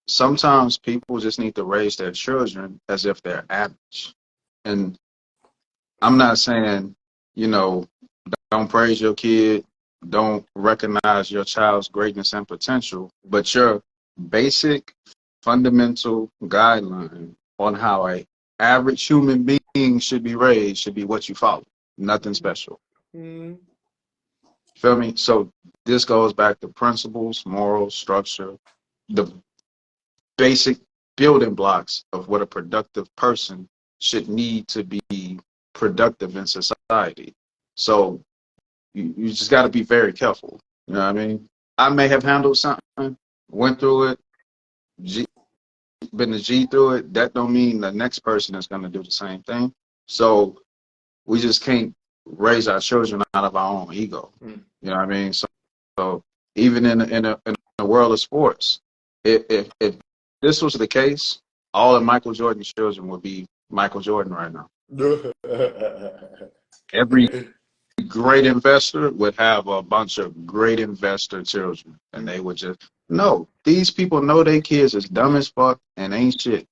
sometimes people just need to raise their children as if they're average. And I'm not saying, you know, don't praise your kid, don't recognize your child's greatness and potential, but your basic fundamental guideline on how a average human being should be raised should be what you follow. Nothing special. Mm, Feel me? So this goes back to principles, morals, structure, the basic building blocks of what a productive person should need to be productive in society. So you just got to be very careful. You know what I mean? I may have handled something, went through it, G, been a G through it. That don't mean the next person is going to do the same thing. So we just can't raise our children out of our own ego. mm. You know what I mean? So even in the world of sports, if this was the case, all of Michael Jordan's children would be Michael Jordan right now. Every great investor would have a bunch of great investor children, and they would just no. These people know their kids is dumb as fuck and ain't shit.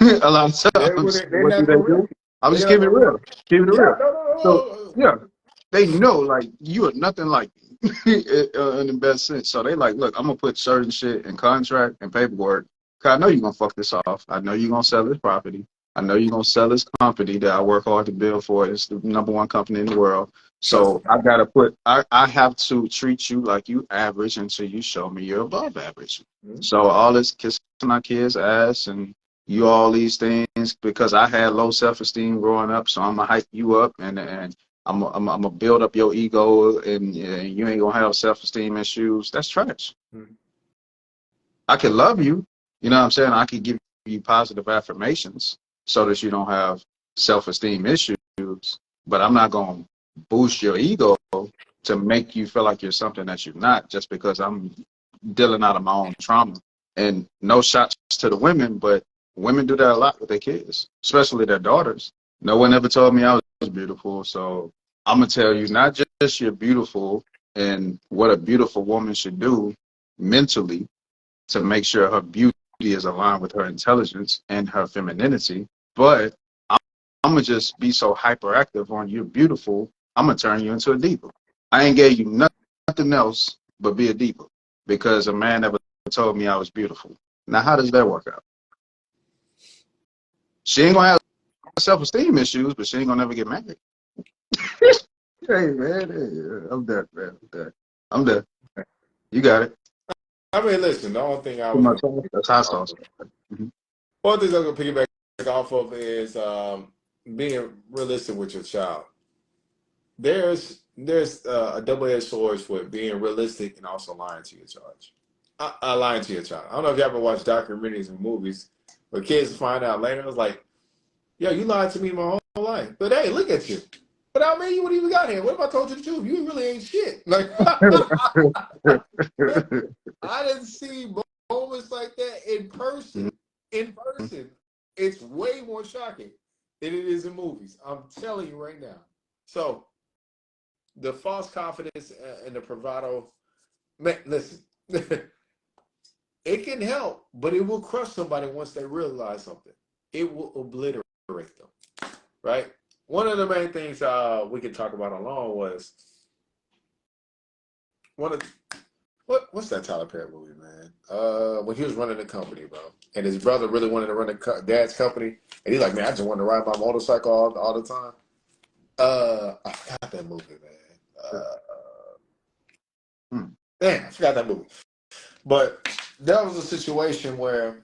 A lot of times, They're what do not they for real. do? I'm They're just not keeping it for real. real. Keeping it Yeah, real. no, no, So no, no. yeah, they know like you are nothing like me in the best sense. So they like, look, I'm gonna put certain shit in contract and paperwork. Cause I know you're gonna fuck this off. I know you're gonna sell this property. I know you're gonna sell this company that I work hard to build for. It's the number one company in the world. Trust So I gotta put I have to treat you like you average until you show me you're above average. me. So all this kissing my kids' ass and you all these things because I had low self esteem growing up, so I'm gonna hype you up and I'm gonna build up your ego and you ain't gonna have self esteem issues. That's trash. Mm, I can love you, you know what I'm saying? I can give you positive affirmations so that you don't have self esteem issues, but I'm not gonna boost your ego to make you feel like you're something that you're not just because I'm dealing out of my own trauma. And no shots to the women, but women do that a lot with their kids, especially their daughters. No one ever told me I was beautiful, so I'm gonna tell you not just you're beautiful and what a beautiful woman should do mentally to make sure her beauty is aligned with her intelligence and her femininity, but I'm gonna just be so hyperactive on you're beautiful, I'm gonna turn you into a diva. I ain't gave you nothing else but be a diva because a man never told me I was beautiful. Now, how does that work out? She ain't gonna have self-esteem issues, but she ain't gonna never get married. Hey man, hey, I'm done, man. I'm done. You got it. I mean, listen, the only thing I Put was my going sauce. That's to hot off sauce. of, Mhm. one of the things I'm going to piggyback off of is being realistic with your child. There's a double-edged sword with being realistic and also lying to your child. Lying to your child. I don't know if you ever watched documentaries and movies where kids find out later. I was like, yo, you lied to me my whole life. But hey, look at you. Without me, you wouldn't even got here. What if I told you the truth? You really ain't shit. Like, I didn't see moments like that in person. In person, it's way more shocking than it is in movies. I'm telling you right now. So the false confidence and the bravado. Man, listen. it can help, but it will crush somebody once they realize something. It will obliterate them, right? One of the main things we could talk about alone was one of what's that Tyler Perry movie, man? When he was running the company, bro, and his brother really wanted to run the dad's company, and he's like, man, I just want to ride my motorcycle all the time. I forgot that movie, man. Damn, I forgot that movie. But that was a situation where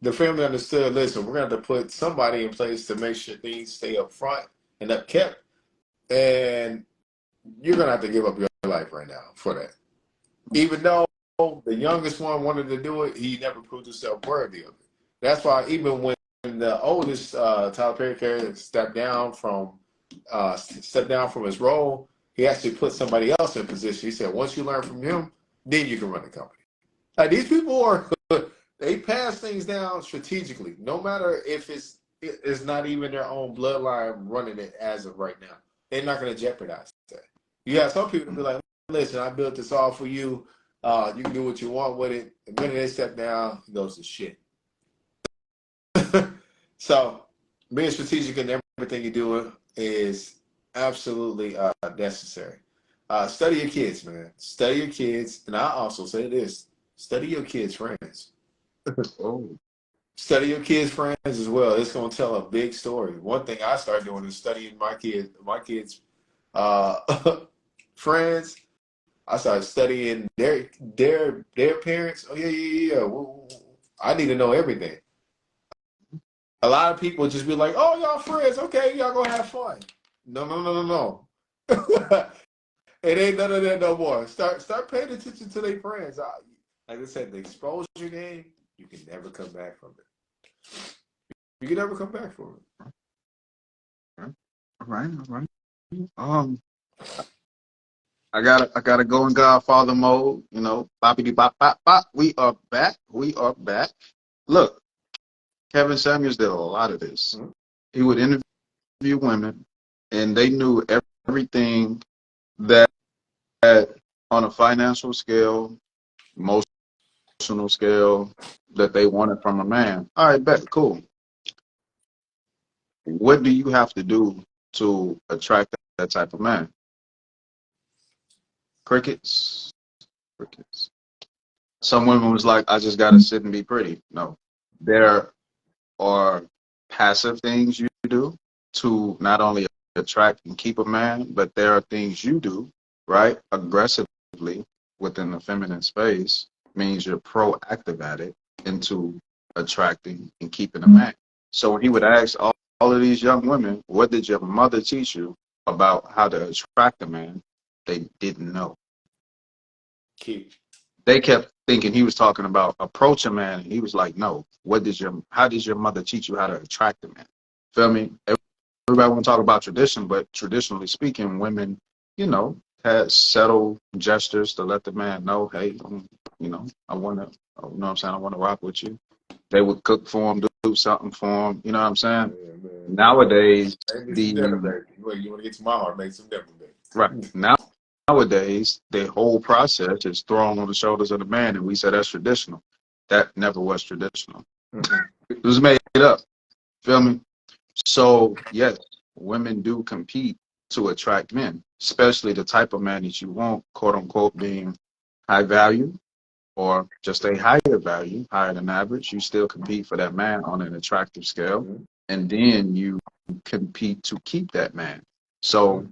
the family understood, listen, we're going to have to put somebody in place to make sure things stay up front and up kept. And you're going to have to give up your life right now for that. Even though the youngest one wanted to do it, he never proved himself worthy of it. That's why even when the oldest Tyler Perry character stepped down from his role, he actually put somebody else in position. He said, once you learn from him, then you can run the company. Like, these people are, they pass things down strategically, no matter if it's not even their own bloodline running it as of right now. They're not going to jeopardize that. You have some people be like, listen, I built this all for you. You can do what you want with it. The minute they step down, it goes to shit. So being strategic in everything you do is absolutely necessary. Study your kids, man. Study your kids. And I also say this, study your kids' friends. Study your kids' friends as well. It's going to tell a big story. One thing I started doing is studying my kids' friends. I started studying their parents. Oh yeah. I need to know everything. A lot of people just be like, "Oh, y'all friends, okay? Y'all gonna have fun." No. It ain't none of that no more. Start paying attention to their friends. Like I said, the exposure game, you can never come back from it. You can never come back from it. All right. I gotta go in Godfather mode, you know. Boppity bop bop bop. We are back. Look, Kevin Samuels did a lot of this. Mm-hmm. He would interview women, and they knew everything that on a financial scale, emotional scale, that they wanted from a man. All right, bet, cool. What do you have to do to attract that type of man? Crickets. Some women was like, I just gotta sit and be pretty. No, there are passive things you do to not only attract and keep a man, but there are things you do, right, aggressively within the feminine space, means you're proactive at it into attracting and keeping a man. So when he would ask all of these young women, what did your mother teach you about how to attract a man? They didn't know. They kept thinking he was talking about approach a man, and he was like, no, how did your mother teach you how to attract a man? Feel me? Everybody want to talk about tradition, but traditionally speaking, women, you know, had subtle gestures to let the man know, hey, I want to, you know what I'm saying, I want to rock with you. They would cook for him, do something for him, you know what I'm saying? Yeah, nowadays, you want to get to my heart, make some different things. Right. Nowadays, the whole process is thrown on the shoulders of the man, and we say that's traditional. That never was traditional. Mm-hmm. It was made up. Feel me? So, yes, women do compete to attract men, especially the type of man that you want, quote unquote, being high value or just a higher value, higher than average. You still compete for that man on an attractive scale, mm-hmm. and then you compete to keep that man. So,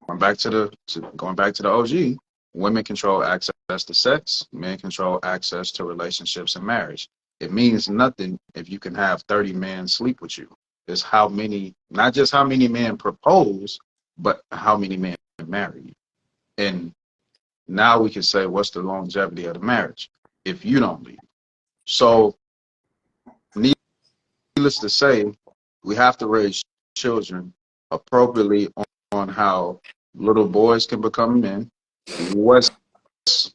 Going back to the OG, women control access to sex, men control access to relationships and marriage. It means nothing if you can have 30 men sleep with you. It's how many, not just how many men propose, but how many men marry you. And now we can say, what's the longevity of the marriage if you don't leave? So, needless to say, we have to raise children appropriately on how little boys can become men, what's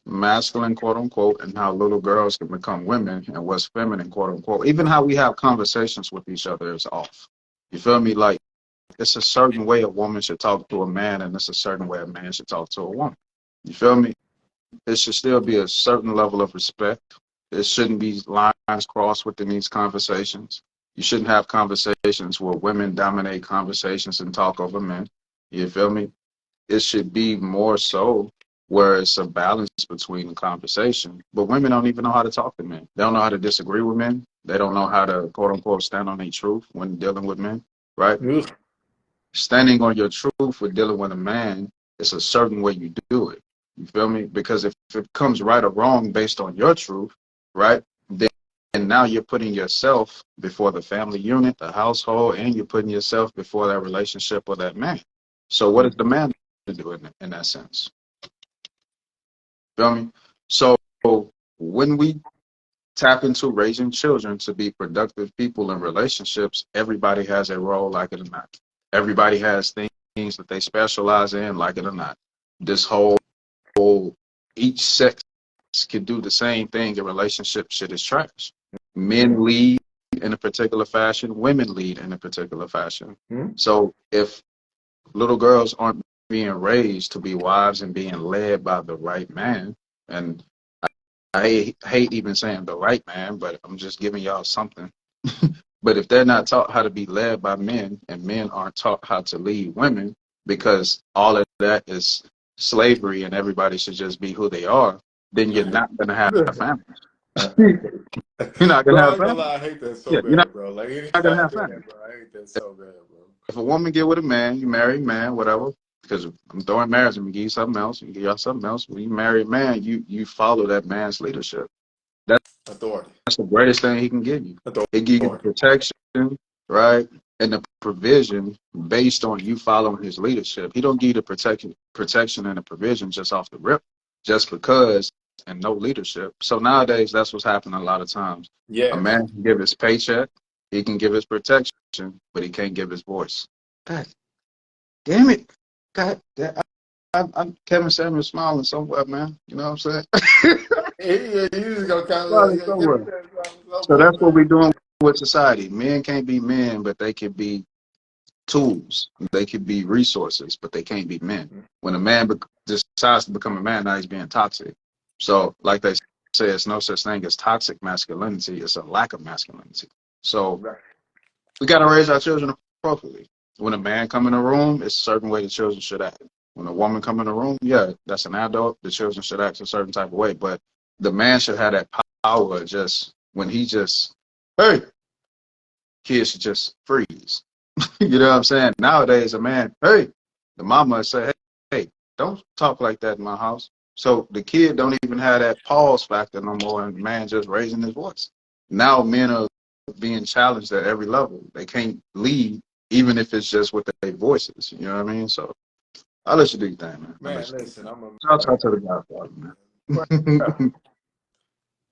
masculine, quote unquote, and how little girls can become women, and what's feminine, quote unquote. Even how we have conversations with each other is off. You feel me? Like, it's a certain way a woman should talk to a man, and it's a certain way a man should talk to a woman. You feel me? It should still be a certain level of respect. There shouldn't be lines crossed within these conversations. You shouldn't have conversations where women dominate conversations and talk over men. You feel me? It should be more so where it's a balance between the conversation. But women don't even know how to talk to men. They don't know how to disagree with men. They don't know how to, quote unquote, stand on their truth when dealing with men, right? Standing on your truth with dealing with a man, it's a certain way you do it. You feel me? Because if it comes right or wrong based on your truth, right, then and now you're putting yourself before the family unit, the household, and you're putting yourself before that relationship or that man. So what is the man to do in that sense? Feel me? So when we tap into raising children to be productive people in relationships, everybody has a role, like it or not. Everybody has things that they specialize in, like it or not. This whole each sex can do the same thing in relationship shit is trash. Men lead in a particular fashion, women lead in a particular fashion. So if little girls aren't being raised to be wives and being led by the right man, and I hate even saying the right man, but I'm just giving y'all something. But if they're not taught how to be led by men and men aren't taught how to lead women, because all of that is slavery and everybody should just be who they are, then you're not going to have a family. You're not going to Bro, I have ain't gonna family. lie, I hate that so Yeah, you're bad, bro. Like not going to anytime, have family. man, bro, I hate that so bad, bro. If a woman get with a man, you marry a man, whatever. Because I'm throwing marriage and give you something else, and give y'all something else. When you marry a man, you follow that man's leadership. Authority. That's the greatest thing he can give you. Authority. It gives you the protection, right? And the provision based on you following his leadership. He don't give you the protection and the provision just off the rip, just because and no leadership. So nowadays, that's what's happening a lot of times. A Yes. man can give his paycheck, he can give his protection, but he can't give his voice. God damn it. God, I'm Kevin Samuel smiling somewhere, man. You know what I'm saying? Yeah, you just gonna kind of Smiling like, somewhere. So that's what we're doing with society. Men can't be men, but they can be tools. They can be resources, but they can't be men. When a man decides to become a man, now he's being toxic. So, like they say, it's no such thing as toxic masculinity. It's a lack of masculinity. So we got to raise our children appropriately. When a man come in a room, it's a certain way the children should act. When a woman come in a room, yeah, that's an adult. The children should act a certain type of way. But the man should have that power just when he just, hey, kids should just freeze. You know what I'm saying? Nowadays, a man, hey, the mama say, hey, don't talk like that in my house. So the kid don't even have that pause factor no more, and the man just raising his voice. Now men are being challenged at every level. They can't lead, even if it's just with their voices. You know what I mean? So I'll let you do your thing, man. Man, listen, I'll talk to the Godfather, man.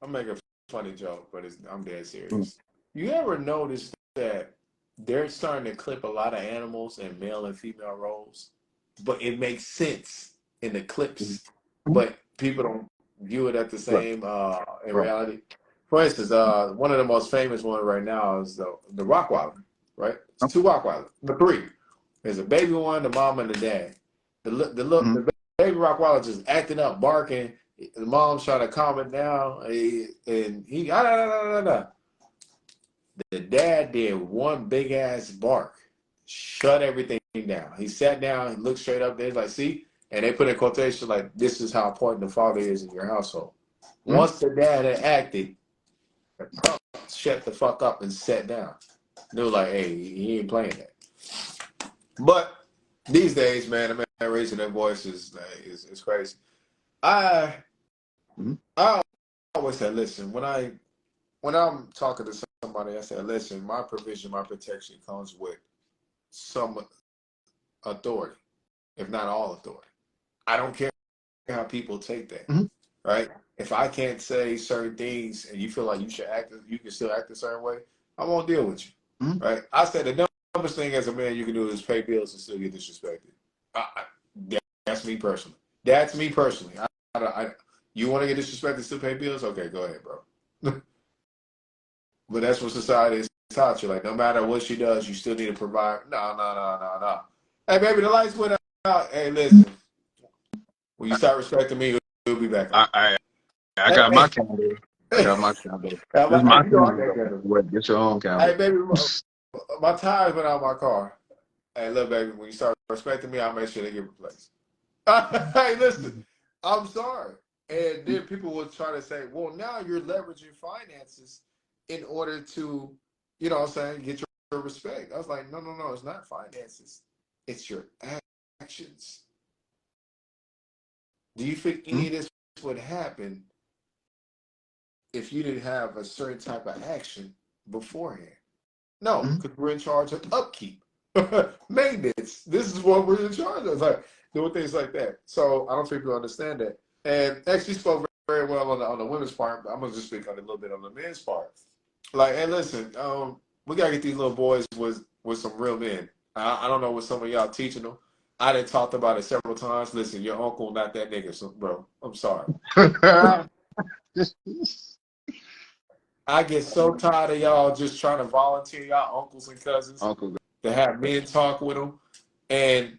I'm making a funny joke, but I'm dead serious. You ever notice that they're starting to clip a lot of animals in male and female roles, but it makes sense in the clips, but people don't view it at the same in reality. For instance, one of the most famous ones right now is the Rottweiler, right? It's two Rottweilers, the three. There's a baby one, the mom, and the dad. The baby Rottweiler just acting up, barking. The mom's trying to calm it down, and he The dad did one big ass bark, shut everything down. He sat down, he looked straight up there, he's like, see? And they put in quotation like, this is how important the father is in your household. Once the dad had acted, the punk shut the fuck up and sat down. They were like, hey, he ain't playing that. But these days, man, the man raising their voice is crazy. I always say, listen, when I'm talking to somebody, I say, listen, my provision, my protection comes with some authority, if not all authority. I don't care how people take that, right? If I can't say certain things and you feel like you can still act a certain way, I won't deal with you, right? I said the dumbest thing as a man you can do is pay bills and still get disrespected. That's me personally. That's me personally. You want to get disrespected and still pay bills? Okay, go ahead, bro. But that's what society has taught you. Like, no matter what she does, you still need to provide. No. Hey, baby, the lights went out. Hey, listen. When you start respecting me, we'll be back on. I got my candle. I got my candle. I'm This is like, hey, my you know I got candle. candles. Wait, get your own Hey, candle. baby, my tires went out of my car. Hey, look, baby, when you start respecting me, I'll make sure they get replaced. Hey, listen, I'm sorry. And then people will try to say, well, now you're leveraging finances in order to, you know what I'm saying, get your respect. I was like, no, no, no, it's not finances. It's your actions. Do you think any of this would happen if you didn't have a certain type of action beforehand? No, Mm-hmm. because we're in charge of upkeep, maintenance. This is what we're in charge of, like doing things like that. So I don't think people understand that. And actually spoke very well on the women's part. But I'm gonna just speak on a little bit on the men's part. Like, hey, listen, we gotta get these little boys with some real men. I don't know what some of y'all teaching them. I done talked about it several times. Listen, your uncle not that nigga, so, bro. I'm sorry. I get so tired of y'all just trying to volunteer y'all uncles and cousins Uncle. to have men talk with them, and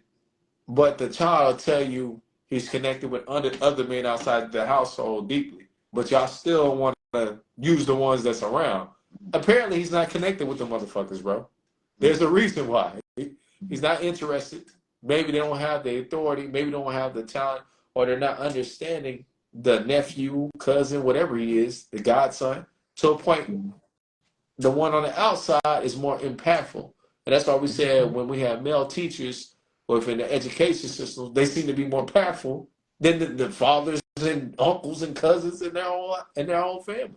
but the child tell you he's connected with other men outside the household deeply, but y'all still want to use the ones that's around. Apparently, he's not connected with the motherfuckers, bro. There's a reason why. He's not interested. Maybe they don't have the authority. Maybe they don't have the talent, or they're not understanding the nephew, cousin, whatever he is, the godson, to a point the one on the outside is more impactful. And that's why we said when we have male teachers within the education system, they seem to be more impactful than the fathers and uncles and cousins in their own family.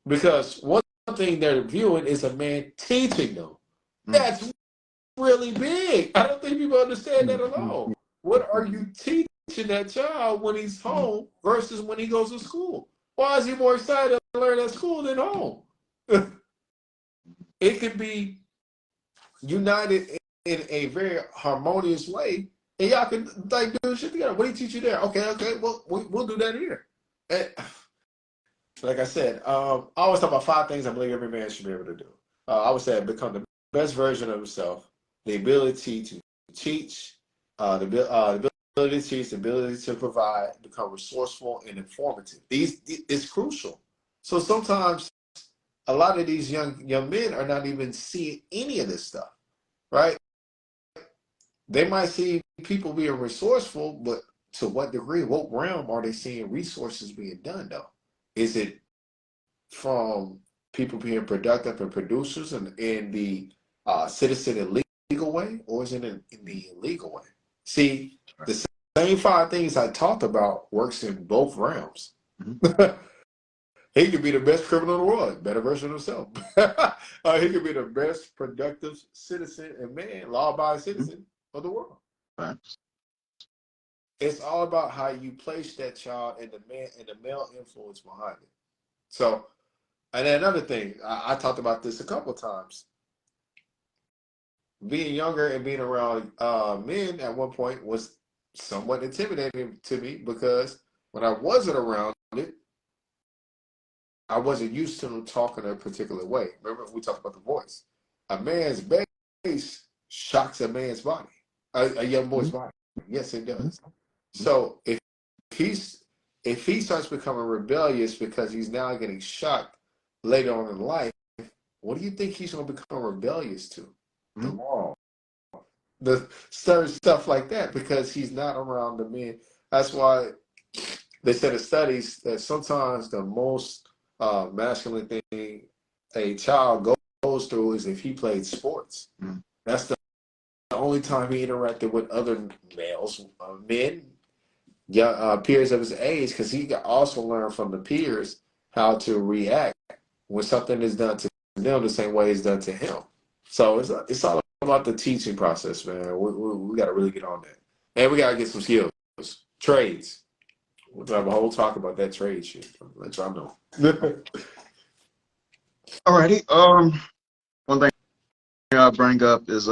Because one thing they're viewing is a man teaching them. That's really big. I don't think people understand that at all. What are you teaching that child when he's home versus when he goes to school? Why is he more excited to learn at school than home? It can be united in a very harmonious way, and y'all can like do shit together. What do you teach you there? Okay, okay, well we'll do that here. And, like I said, I always talk about 5 things I believe every man should be able to do. I would say become the best version of himself, the ability to teach, the ability to teach, the ability to provide, become resourceful and informative. These it's crucial. So sometimes a lot of these young men are not even seeing any of this stuff, right? They might see people being resourceful, but to what degree, what realm are they seeing resources being done though? Is it from people being productive and producers in the citizen and legal way, or is it in the illegal way? See, the same 5 things I talked about works in both realms. He could be the best criminal in the world, better version of himself. He could be the best productive citizen and man, law-abiding citizen of the world. Right. It's all about how you place that child and the male influence behind it. So, and then another thing, I talked about this a couple of times. Being younger and being around men at one point was somewhat intimidating to me because when I wasn't around it, I wasn't used to them talking a particular way. Remember, we talked about the voice. A man's bass shocks a man's body, a young boy's body. Yes, it does. So he's if he starts becoming rebellious because he's now getting shocked later on in life, what do you think he's going to become rebellious to? The law, the certain stuff like that, because he's not around the men. That's why they said in studies that sometimes the most masculine thing a child goes through is if he played sports. That's the only time he interacted with other males, men, peers of his age, because he can also learn from the peers how to react when something is done to them the same way it's done to him. So it's all about the teaching process, man. We got to really get on that, and we got to get some skills, trades. We'll have a whole talk about that trade shit. Let y'all know. Alrighty. One thing I bring up is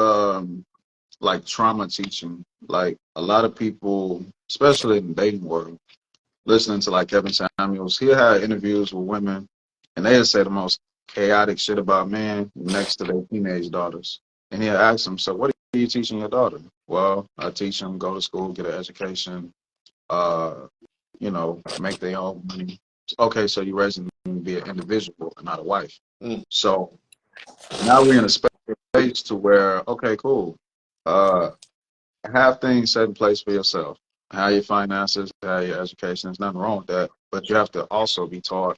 like trauma teaching. Like a lot of people, especially in the dating world, listening to like Kevin Samuels, he had interviews with women, and they say the most chaotic shit about men next to their teenage daughters. And he asked them, "So what are you teaching your daughter?" "Well, I teach them go to school, get an education, you know, make their own money, Okay, so you're raising them to be an individual and not a wife. Mm. So now we're in a space to where, okay, cool. Uh, have things set in place for yourself. How your finances, how your education. There's nothing wrong with that. But you have to also be taught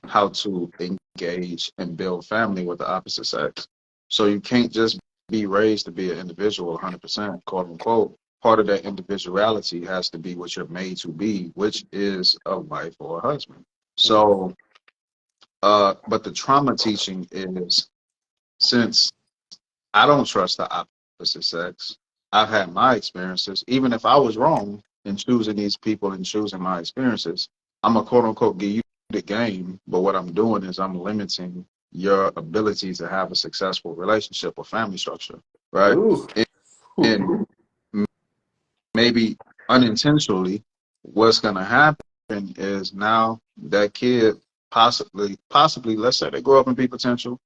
how to engage and build family with the opposite sex. So you can't just be raised to be an individual 100%, quote unquote. Part of that individuality has to be what you're made to be, which is a wife or a husband. So, but the trauma teaching is, since I don't trust the opposite sex, I've had my experiences. Even if I was wrong in choosing these people and choosing my experiences, I'm a quote unquote give you the game. But what I'm doing is I'm limiting your ability to have a successful relationship or family structure, right? Ooh. And maybe unintentionally, what's going to happen is now that kid possibly, let's say they grow up and be potential,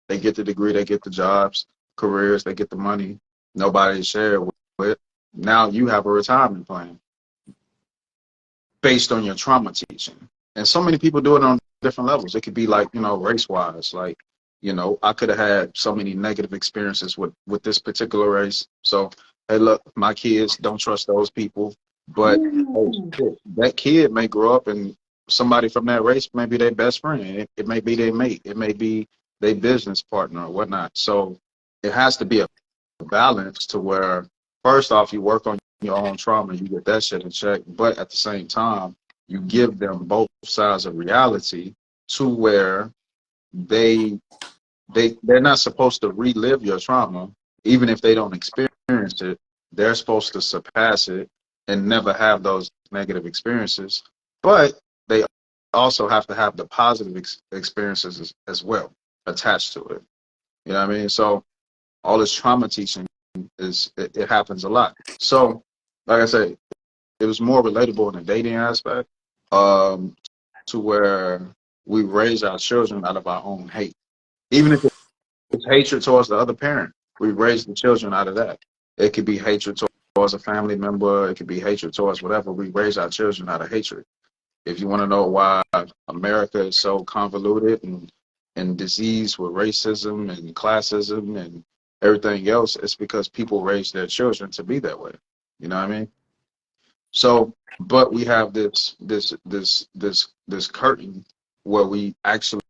they get the degree, they get the jobs, careers, they get the money, nobody to share with. Now you have a retirement plan based on your trauma teaching. And so many people do it on different levels. It could be like, race wise, like, I could have had so many negative experiences with this particular race. So, hey, look, my kids, don't trust those people. But oh, shit, that kid may grow up and somebody from that race may be their best friend. It may be their mate. It may be their business partner or whatnot. So it has to be a balance to where, first off, you work on your own trauma, you get that shit in check, but at the same time, you give them both sides of reality to where they they're not supposed to relive your trauma, even if they don't experience it. They're supposed to surpass it and never have those negative experiences. But they also have to have the positive experiences as well attached to it. You know what I mean? So all this trauma teaching it happens a lot. So, like I said, it was more relatable in the dating aspect, um, to where we raise our children out of our own hate. Even if it's hatred towards the other parent, we raise the children out of that. It could be hatred towards a family member. It could be hatred towards whatever. We raise our children out of hatred. If you want to know why America is so convoluted and diseased with racism and classism and everything else, it's because people raise their children to be that way. You know what I mean? So, but we have this curtain where we actually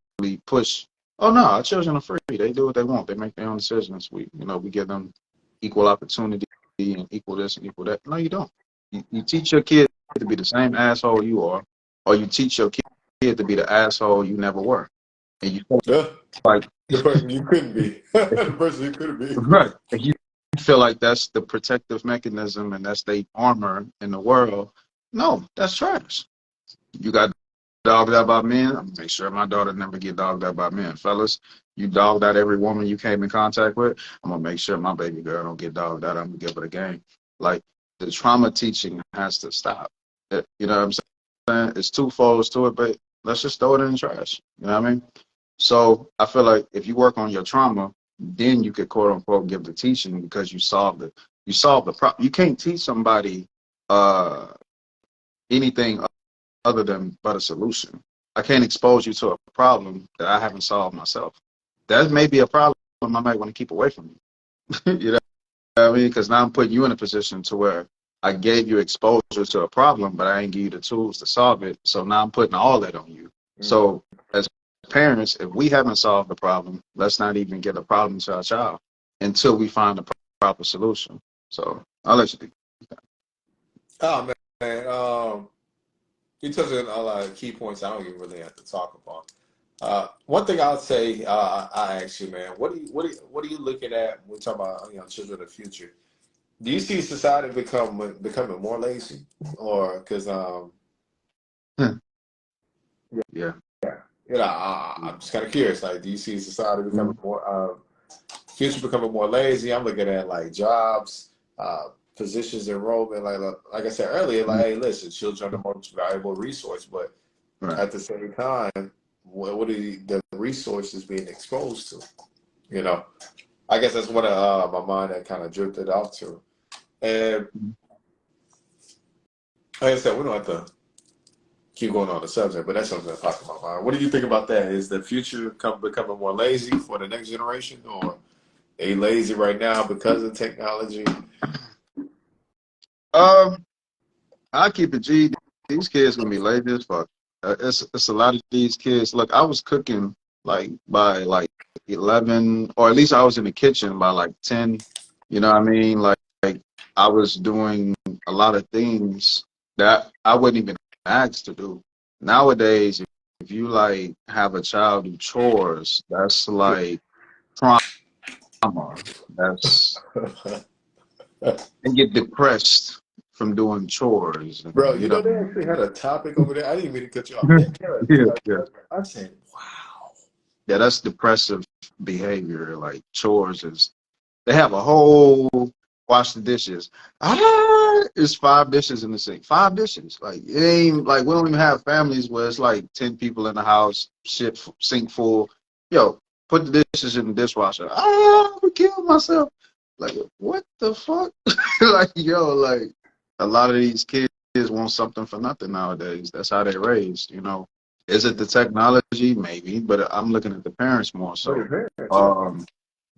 push. Oh no, our children are free. They do what they want. They make their own decisions. We give them equal opportunity and equal this and equal that. No, you don't. You teach your kid to be the same asshole you are, or you teach your kid to be the asshole you never were, and you feel Yeah. like The person you couldn't be. The person you couldn't be. right. And you feel like that's the protective mechanism and that's the armor in the world. No, that's trash. You got dogged out by men. I'm gonna make sure my daughter never get dogged out by men. Fellas, you dogged out every woman you came in contact with. I'm gonna make sure my baby girl don't get dogged out. I'm gonna give her a game. Like, the trauma teaching has to stop. You know what I'm saying? It's two folds to it, but let's just throw it in the trash. You know what I mean? So I feel like if you work on your trauma, then you could quote unquote give the teaching because you solve the problem. You can't teach somebody uh anything other than but a solution. I can't expose you to a problem that I haven't solved myself. That may be a problem I might want to keep away from you. You know what I mean? Because now I'm putting you in a position to where I gave you exposure to a problem, but I ain't give you the tools to solve it. So now I'm putting all that on you. Mm. So as parents, if we haven't solved the problem, let's not even get a problem to our child until we find a proper solution. So I'll let you do. Oh man, you touched on a lot of key points I don't even really have to talk about. One thing I'll say, I ask you, man, what are you looking at when we talk about children of the future? Do you see society becoming more lazy, or because Yeah. I'm just kind of curious. Like, do you see society becoming Mhm. more future becoming more lazy? I'm looking at like jobs, positions enrollment. Like I said earlier, like, Mhm. hey, listen, children are the most valuable resource, but Right. at the same time, what are the resources being exposed to? You know, I guess that's what my mind had kind of drifted off to. And like I said, we don't have to keep going on the subject, but that's something that popped in my mind. What do you think about that? Is the future becoming more lazy for the next generation, or they lazy right now because of technology? Um, I keep it G. These kids gonna be lazy as fuck. It's a lot of these kids. Look, I was cooking like by like 11, or at least I was in the kitchen by like 10. You know what I mean? Like I was doing a lot of things that I wouldn't even ask to do. Nowadays, if you like have a child do chores, that's like trauma. That's They get depressed from doing chores, Bro, and you you know know. they actually had a topic over there. I didn't mean to cut you off. They had Yeah, yeah. I said, wow. Yeah, that's depressive behavior. Like chores is they have a whole wash the dishes. It's 5 dishes in the sink. 5 dishes. Like it ain't like we don't even have families where it's like 10 people in the house, sink full. Yo, put the dishes in the dishwasher. I would kill myself. Like what the fuck? Like yo, like a lot of these kids want something for nothing nowadays. That's how they raised, you know. Is it the technology? Maybe, but I'm looking at the parents more Oh, your so. parents, yeah. Um,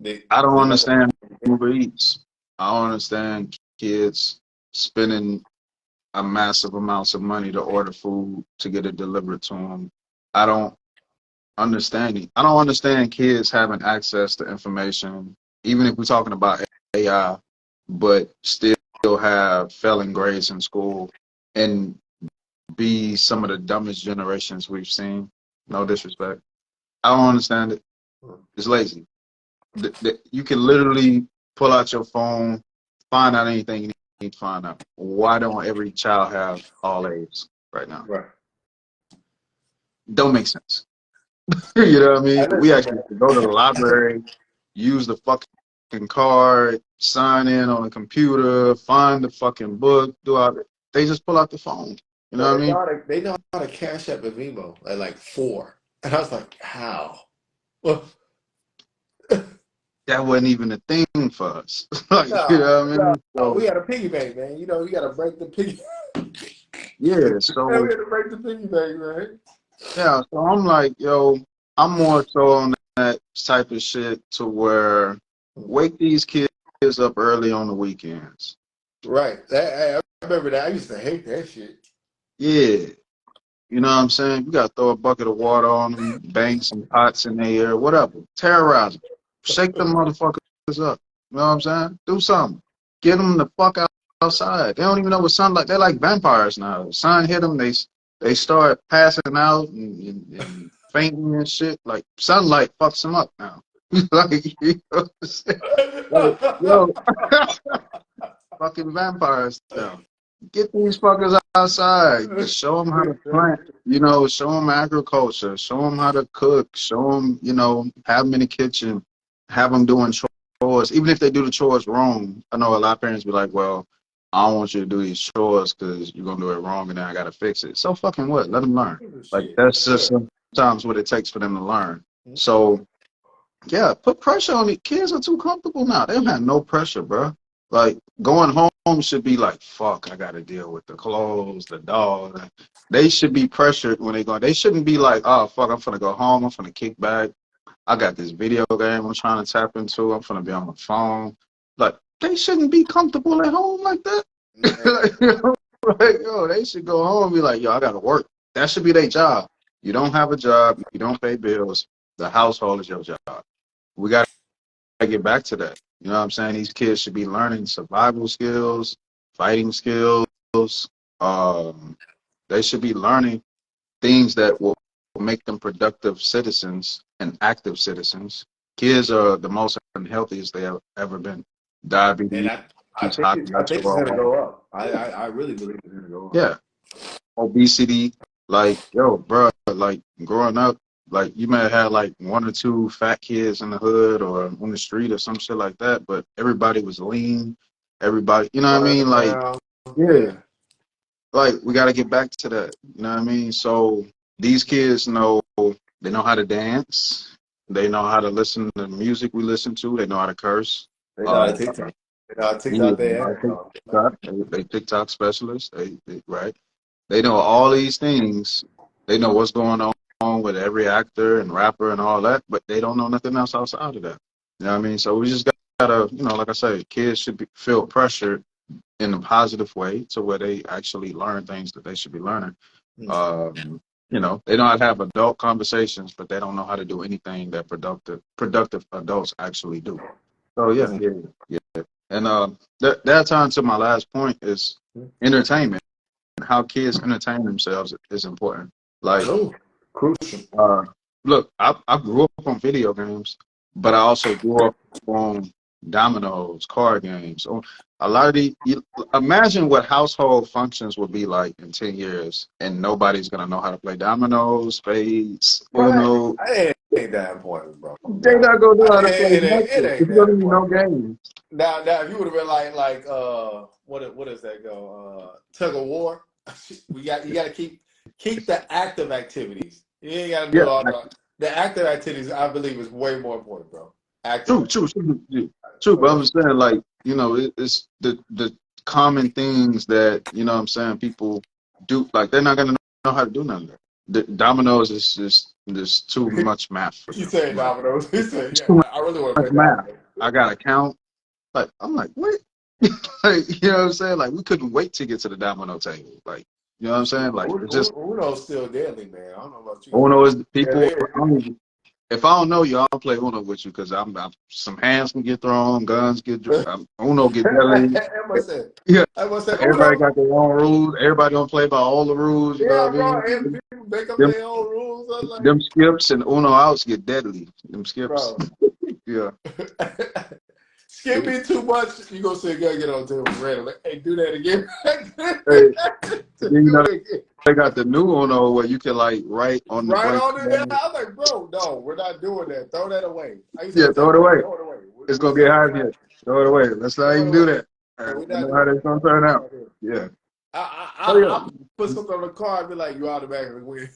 They I don't they let them. understand Uber Eats. I don't understand kids spending a massive amounts of money to order food to get it delivered to them. I don't understand it. I don't understand kids having access to information, even if we're talking about AI, but still have failing grades in school and be some of the dumbest generations we've seen. No disrespect. I don't understand it. It's lazy. You can literally pull out your phone, find out anything you need to find out. Why don't every child have all A's right now? Right. Don't make sense. You know what I mean? I We listen, actually have to go to the library, use the fucking card, sign in on the computer, find the fucking book, do all that. They just pull out the phone. You know bro, what I mean? they know how to cash up a Vimo at like 4. And I was like, how? Well, That wasn't even a thing for us. Like, you no, know what I no, mean? So we had a piggy bank, man. You know, you gotta break the piggy. yeah, Man, we so had to break the piggy bank, man. yeah, so I'm like, yo, I'm more so on that type of shit to where wake these kids up early on the weekends. Right. I remember that. I used to hate that shit. Yeah, you know what I'm saying? You gotta throw a bucket of water on them, bang some pots in the air, whatever. Terrorize them. Shake them motherfuckers up. You know what I'm saying? Do something. Get them the fuck outside. They don't even know what sunlight. They're like vampires now. Sun hit them, they start passing out and fainting and shit. Like sunlight fucks them up now. Like you know what I'm saying? Like yo, fucking vampires now. Get these fuckers outside. Show them how to plant. You know, show them agriculture. Show them how to cook. Show them, you know, have them in the kitchen. Have them doing chores. Even if they do the chores wrong, I know a lot of parents be like, well, I don't want you to do these chores because you're going to do it wrong and then I got to fix it. So fucking what? Let them learn. Like, Shit. that's just sometimes what it takes for them to learn. So, yeah, put pressure on it. Kids are too comfortable now. They don't have no pressure, bro. Like going home should be like, fuck, I gotta deal with the clothes, the dog. They should be pressured when they go. They shouldn't be like, oh fuck, I'm gonna go home. I'm gonna kick back. I got this video game I'm trying to tap into. I'm gonna be on my phone. Like they shouldn't be comfortable at home like that. Like, you know, like, yo, they should go home and be like, yo, I gotta work. That should be their job. You don't have a job. You don't pay bills. The household is your job. We got to get back to that. You know what I'm saying? These kids should be learning survival skills, fighting skills. Um, they should be learning things that will make them productive citizens and active citizens. Kids are the most unhealthiest they have ever been. And Diabetes, high I think it's gonna cholesterol. go up. I really believe it's gonna go up. Yeah, obesity. Like, yo, bro, like growing up, like you may have had like one or two fat kids in the hood or on the street or some shit like that, but everybody was lean. Everybody, you know what I Running mean? Like, around. yeah, Yeah. like we got to get back to that. You know what I mean? So these kids know they know how to dance. They know how to listen to the music we listen to. They know how to curse. They know how Uh, to TikTok. They know how to yeah, TikTok their ass off. TikTok. They TikTok specialists. Right. They know all these things. They know what's going on with every actor and rapper and all that, but they don't know nothing else outside of that. You know what I mean? So we just gotta, you know, like I say, kids should feel pressured in a positive way to where they actually learn things that they should be learning. You know, they know how to have adult conversations, but they don't know how to do anything that productive adults actually do. So yeah. And that time to my last point is entertainment. How kids entertain themselves is important. Like, Crucial. Look, I grew up on video games, but I also grew up on dominoes, card games. So a lot of imagine what household functions would be like in 10 years, and nobody's gonna know how to play dominoes, spades, Uno. It ain't that important, bro. They not gonna know how to play It ain't nothing. that There's no important. games. Now, if you would have been like, what does that go? Tug of war. You got to keep the active activities. You ain't got to do all the active activities. I believe is way more important, bro. Active. True. But I'm saying, like, you know, it's the common things that, you know what I'm saying, people do. Like, they're not gonna know how to do none of that. The dominoes is just too much math. You say dominoes. You say, It's too I really want to much play math. dominoes. I gotta count. Like, I'm like, what? Like, you know what I'm saying? Like, we couldn't wait to get to the domino table. Like, you know what I'm saying? Like, it's just Uno's still deadly, man. I don't know about you. Uno is the people. Yeah, If I don't know you, I'll play Uno with you because some hands can get thrown, guns get Uno get deadly. Yeah, everybody Uno. got their own rules. Everybody don't play by all the rules. You know Yeah, what I bro. mean? And people make up their own rules. I'm like, Them skips and Uno outs get deadly. Them skips. bro. Yeah. Skip me too much. You gonna say you gotta get on the table randomly. Hey, do that again. Hey, you know, they got the new Uno where you can like write on the right blank. on it. Yeah, I'm like, bro, no, we're not doing that. Throw that away. Yeah, throw it away. Throw it away. It's gonna get hard here. Throw it away. Let's not even do that. I know how that's gonna turn out. Yeah. I put something on the card and be like, you automatically win.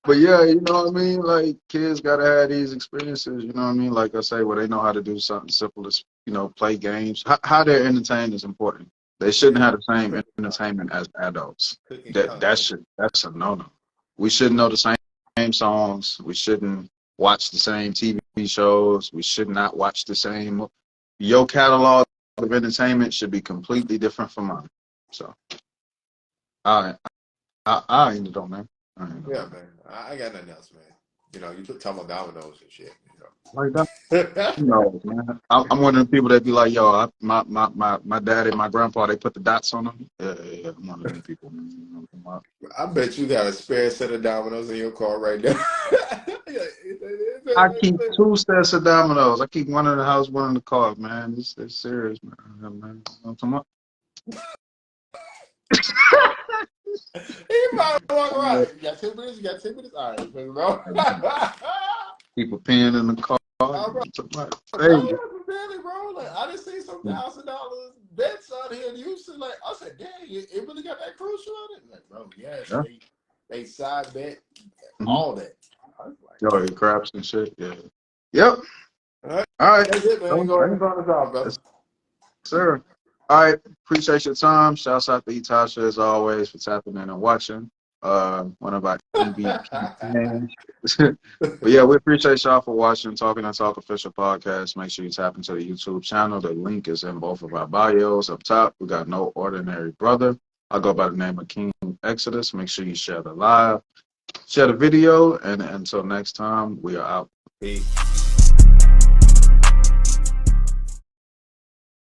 But yeah, you know what I mean? Like, kids gotta have these experiences, you know what I mean? Like I say, where they know how to do something simple as, you know, play games. How they're entertained is important. They shouldn't have the same entertainment as adults. That's a no-no. We shouldn't know the same songs. We shouldn't watch the same TV shows. We should not watch the same. Your catalog of entertainment should be completely different from mine. So, I ended on that. Yeah, man. I got nothing else, man. You know, you talking about dominoes and shit. You know. Like that. No, man. I'm one of the people that be like, yo, my dad and my grandpa, they put the dots on them. Yeah, I'm one of them people. I bet you got a spare set of dominoes in your car right now. I keep 2 sets of dominoes. I keep one in the house, one in the car, man. It's serious, man. Come on. He might walk around. You got 10 minutes? You got 10 minutes? All right. Keep a pen in the car. Bro. Like, I just see some $1,000 bets out here in Houston. Like, I said, dang, it really got that crucial on it? Like, bro, yes. They side bet all that. Yo, craps and shit. Yeah. Yep. All right. That's it, man. Go ahead and run us off, brother. Sir. All right. Appreciate your time. Shouts out to Etasha as always for tapping in and watching. One of our MVP fans. But yeah, we appreciate y'all for watching Talking and Talk Official Podcast. Make sure you tap into the YouTube channel. The link is in both of our bios. Up top, we got No Ordinary Brother. I go by the name of King Exodus. Make sure you share the live, share the video, and until next time, we are out. Peace.